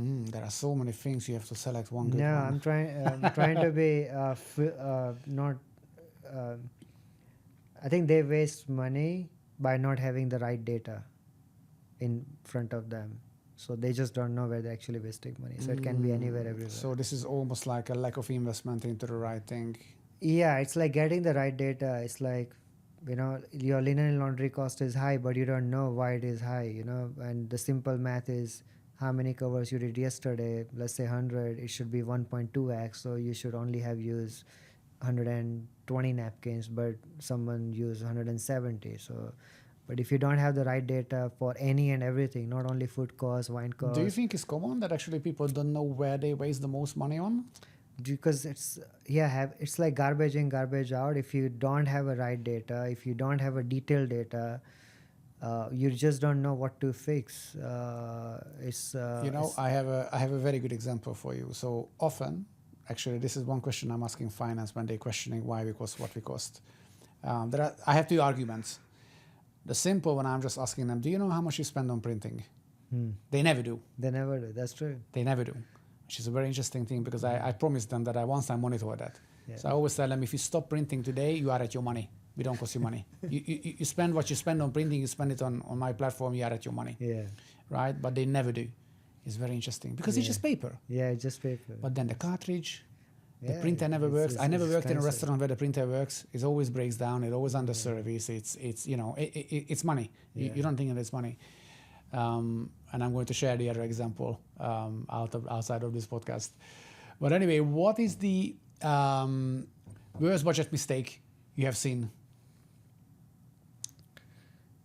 There are so many things you have to select one good No, one. I'm trying to be not. I think they waste money by not having the right data in front of them. So they just don't know where they're actually wasting money. So it can be anywhere, everywhere. So this is almost like a lack of investment into the right thing. Yeah, it's like getting the right data. It's like, your linen and laundry cost is high, but you don't know why it is high, and the simple math is how many covers you did yesterday. Let's say 100, it should be 1.2x. So you should only have used 120 napkins, but someone used 170. So, but if you don't have the right data for any and everything, not only food costs, wine costs. Do you think it's common that actually people don't know where they waste the most money on? Because it's like garbage in, garbage out. If you don't have a right data, if you don't have a detailed data, you just don't know what to fix. I have a very good example for you. So often, actually, this is one question I'm asking finance when they're questioning why we cost what we cost. I have two arguments. The simple one, I'm just asking them, do you know how much you spend on printing? They never do. They never do. That's true. They never do, which is a very interesting thing because I promised them that I monitor that. Yeah. So I always tell them, if you stop printing today, you are at your money. We don't cost you money. you spend what you spend on printing, you spend it on my platform, you are at your money. Yeah. Right? But they never do. It's very interesting because it's just paper. Yeah, it's just paper. But then the cartridge, the Yeah, printer never works. I never worked in a expensive. restaurant where the printer works. It always breaks down. It always under service. It's money. Yeah. You don't think that it's money. And I'm going to share the other example outside of this podcast. But anyway, what is the worst budget mistake you have seen?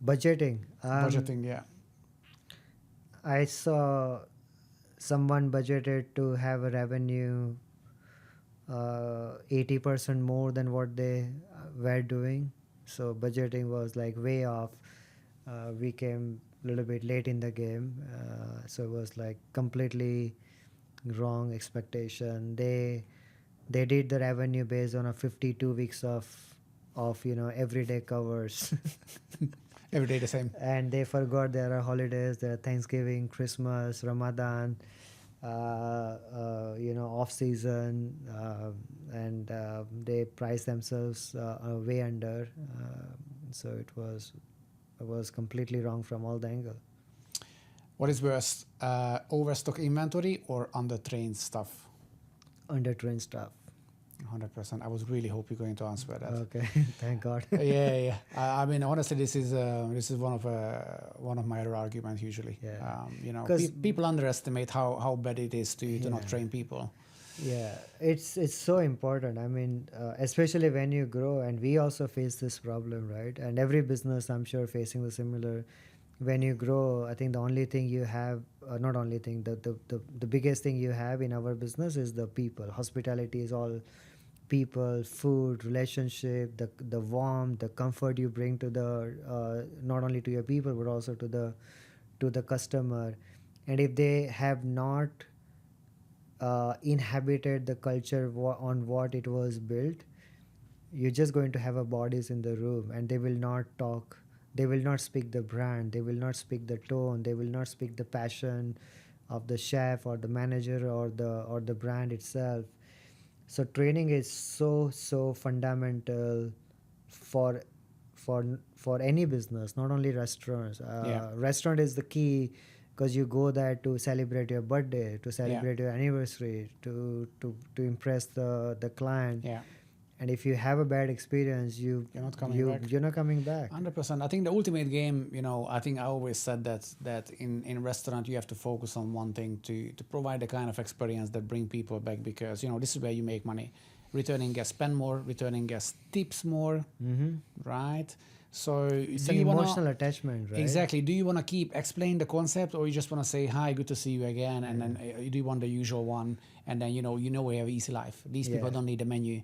Budgeting. Budgeting, yeah. I saw someone budgeted to have a revenue 80% more than what they were doing. So budgeting was like way off. We came a little bit late in the game. So it was like completely wrong expectation. They did the revenue based on a 52 weeks of everyday covers. Every day the same. And they forgot there are holidays, there are Thanksgiving, Christmas, Ramadan, off season, and they priced themselves way under. So it was completely wrong from all the angle. What is worse, overstock inventory or undertrained staff? Undertrained staff. 100%. I was really hoping you're going to answer that. Okay, thank God. Yeah. I mean, honestly, this is one of my other arguments usually. Yeah. People underestimate how bad it is to not train people. Yeah, it's so important. I mean, especially when you grow, and we also face this problem, right? And every business, I'm sure, facing the similar. When you grow, I think the only thing you have, not only thing, the biggest thing you have in our business is the people. Hospitality is all people, food, relationship, the warmth, the comfort you bring to the not only to your people but also to the customer. And if they have not inhabited the culture on what it was built, you're just going to have a bodies in the room, and they will not talk. They will not speak the brand. They will not speak the tone. They will not speak the passion of the chef or the manager or the brand itself. So training is so fundamental for any business, not only restaurants. Restaurant is the key because you go there to celebrate your birthday, to celebrate your anniversary, to impress the client. Yeah. And if you have a bad experience, you're not coming back. 100%. I think the ultimate game, I think I always said that in restaurant you have to focus on one thing to provide the kind of experience that bring people back, because this is where you make money. returning guests spend more, returning guests tips more, right? So It's do an you wanna, emotional attachment, right? exactly, do you want to keep explain the concept, or you just want to say hi, good to see you again, and then do you want the usual one, and then we have easy life. These people don't need a menu.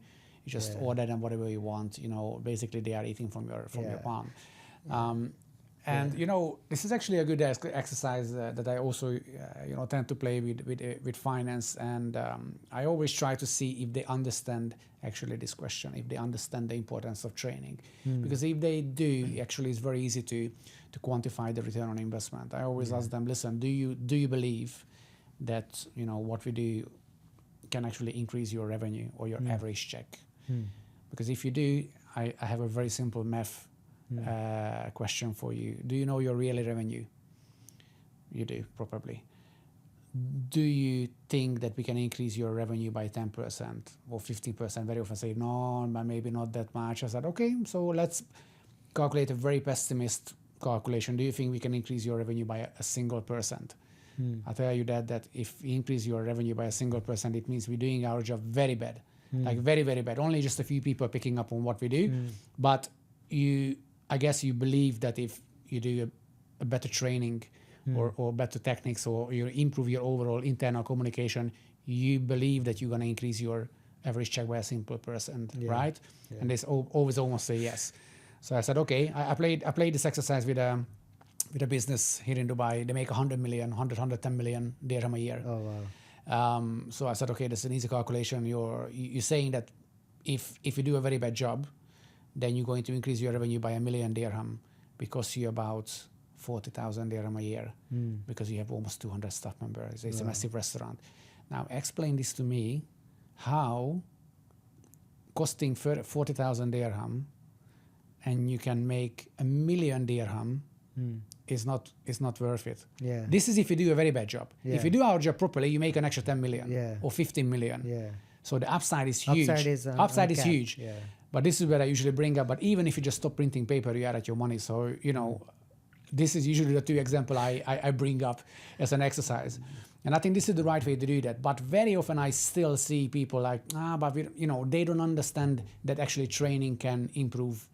You just order them whatever you want. Basically they are eating from your palm. And this is actually a good exercise that I also tend to play with finance, and I always try to see if they understand actually this question, if they understand the importance of training, because if they do, actually it's very easy to quantify the return on investment. I always ask them, listen, do you believe that what we do can actually increase your revenue or your average check? Because if you do, I have a very simple math question for you. Do you know your yearly revenue? You do, probably. Do you think that we can increase your revenue by 10% or 15%? Very often say, no, but maybe not that much. I said, okay, so let's calculate a very pessimist calculation. Do you think we can increase your revenue by a single percent? I tell you that if we increase your revenue by a single percent, it means we're doing our job very bad. Like very, very bad. Only just a few people are picking up on what we do. But I guess you believe that if you do a better training or better techniques, or you improve your overall internal communication, you believe that you're going to increase your average check by a simple percent, right? And they always almost say yes. So I said, okay, I played this exercise with a business here in Dubai. They make 110 million dirham a year. Oh, wow. So I said, okay, that's an easy calculation. You're saying that if you do a very bad job, then you're going to increase your revenue by 1 million dirham, because you're about 40,000 dirham a year, because you have almost 200 staff members. It's a massive restaurant. Now explain this to me, how costing 40,000 dirham and you can make 1 million dirham is not worth it. Yeah. This is if you do a very bad job. Yeah. If you do our job properly, you make an extra 10 million or 15 million. Yeah. So the upside is huge. Upside is huge. Yeah. But this is where I usually bring up. But even if you just stop printing paper, you are at your money. So this is usually the two examples I bring up as an exercise. And I think this is the right way to do that. But very often I still see people like, but they don't understand that actually training can improve,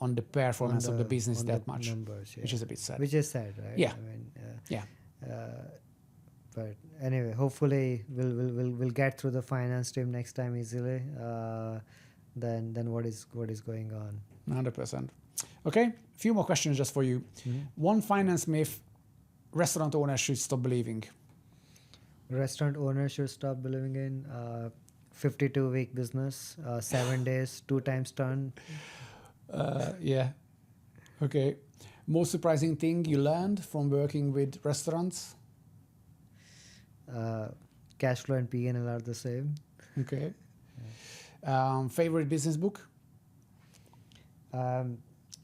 on the performance of the business that much, numbers, which is a bit sad. Which is sad, right? Yeah. I mean, Yeah. But anyway, hopefully we'll get through the finance team next time easily. Than what is going on. 100%. Okay, a few more questions just for you. One finance myth restaurant owners should stop believing. Restaurant owners should stop believing in 52-week business, 7 days, 2 times turn. Yeah. Okay. Most surprising thing you learned from working with restaurants? Cash flow and P&L are the same. Okay. Favorite business book?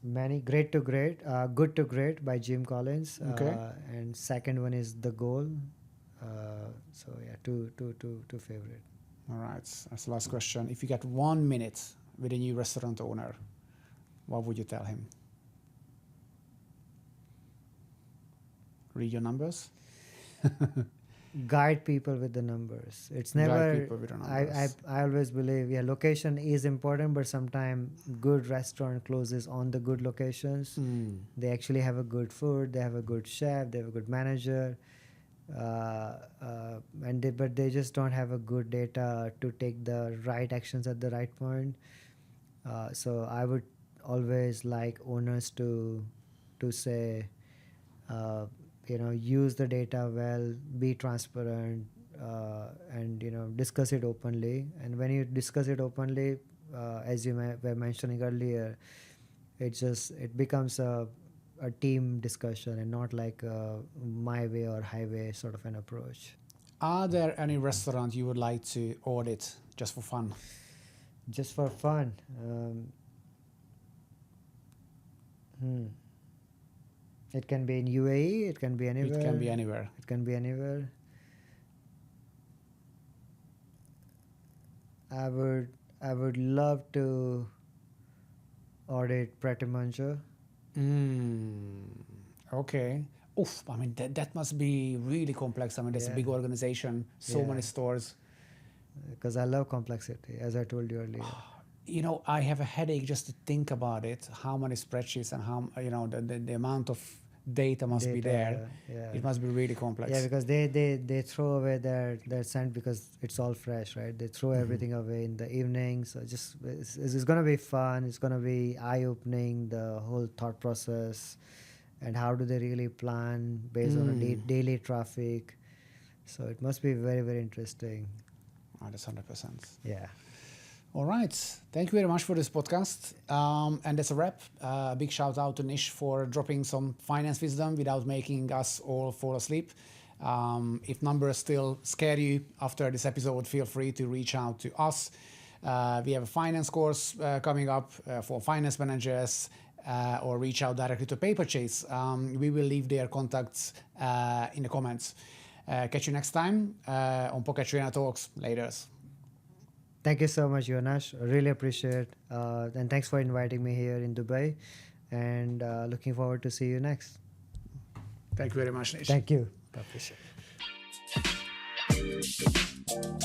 Many. Great to Great, Good to Great by Jim Collins. Okay. And second one is The Goal. So yeah, two favorite. All right. That's the last question. If you get 1 minute with a new restaurant owner, what would you tell him? Read your numbers. Guide people with the numbers. It's Guide never. people with the numbers. I always believe location is important, but sometimes good restaurant closes on the good locations. They actually have a good food. They have a good chef. They have a good manager, but they just don't have a good data to take the right actions at the right point. So I would always like owners to say, use the data well, be transparent, and discuss it openly. And when you discuss it openly, as you were mentioning earlier, it becomes a team discussion and not like a my way or highway sort of an approach. Are there any restaurants you would like to audit just for fun? Just for fun. It can be in UAE. It can be anywhere. It can be anywhere. It can be anywhere. I would love to audit Pret a Manger. Okay. Oof. I mean, that must be really complex. I mean, that's a big organization. So many stores. because I love complexity, as I told you earlier. You know, I have a headache just to think about it. How many spreadsheets and how, you know, the amount of data must be there. Yeah. It must be really complex. Yeah, because they throw away their scent because it's all fresh, right? They throw everything away in the evening. So just it's gonna be fun. It's gonna be eye opening. The whole thought process, and how do they really plan based on a daily traffic. So it must be very, very interesting. Oh, that's 100%. Yeah. All right. Thank you very much for this podcast. And that's a wrap. Big shout out to Nish for dropping some finance wisdom without making us all fall asleep. If numbers still scare you after this episode, feel free to reach out to us. We have a finance course coming up for finance managers, or reach out directly to Paperchase. We will leave their contacts in the comments. Catch you next time on Pocket Trainer Talks. Laters. Thank you so much, Jonas. I really appreciate it. And thanks for inviting me here in Dubai. And looking forward to see you next. Thank you very much, Nish. Thank you. I appreciate it.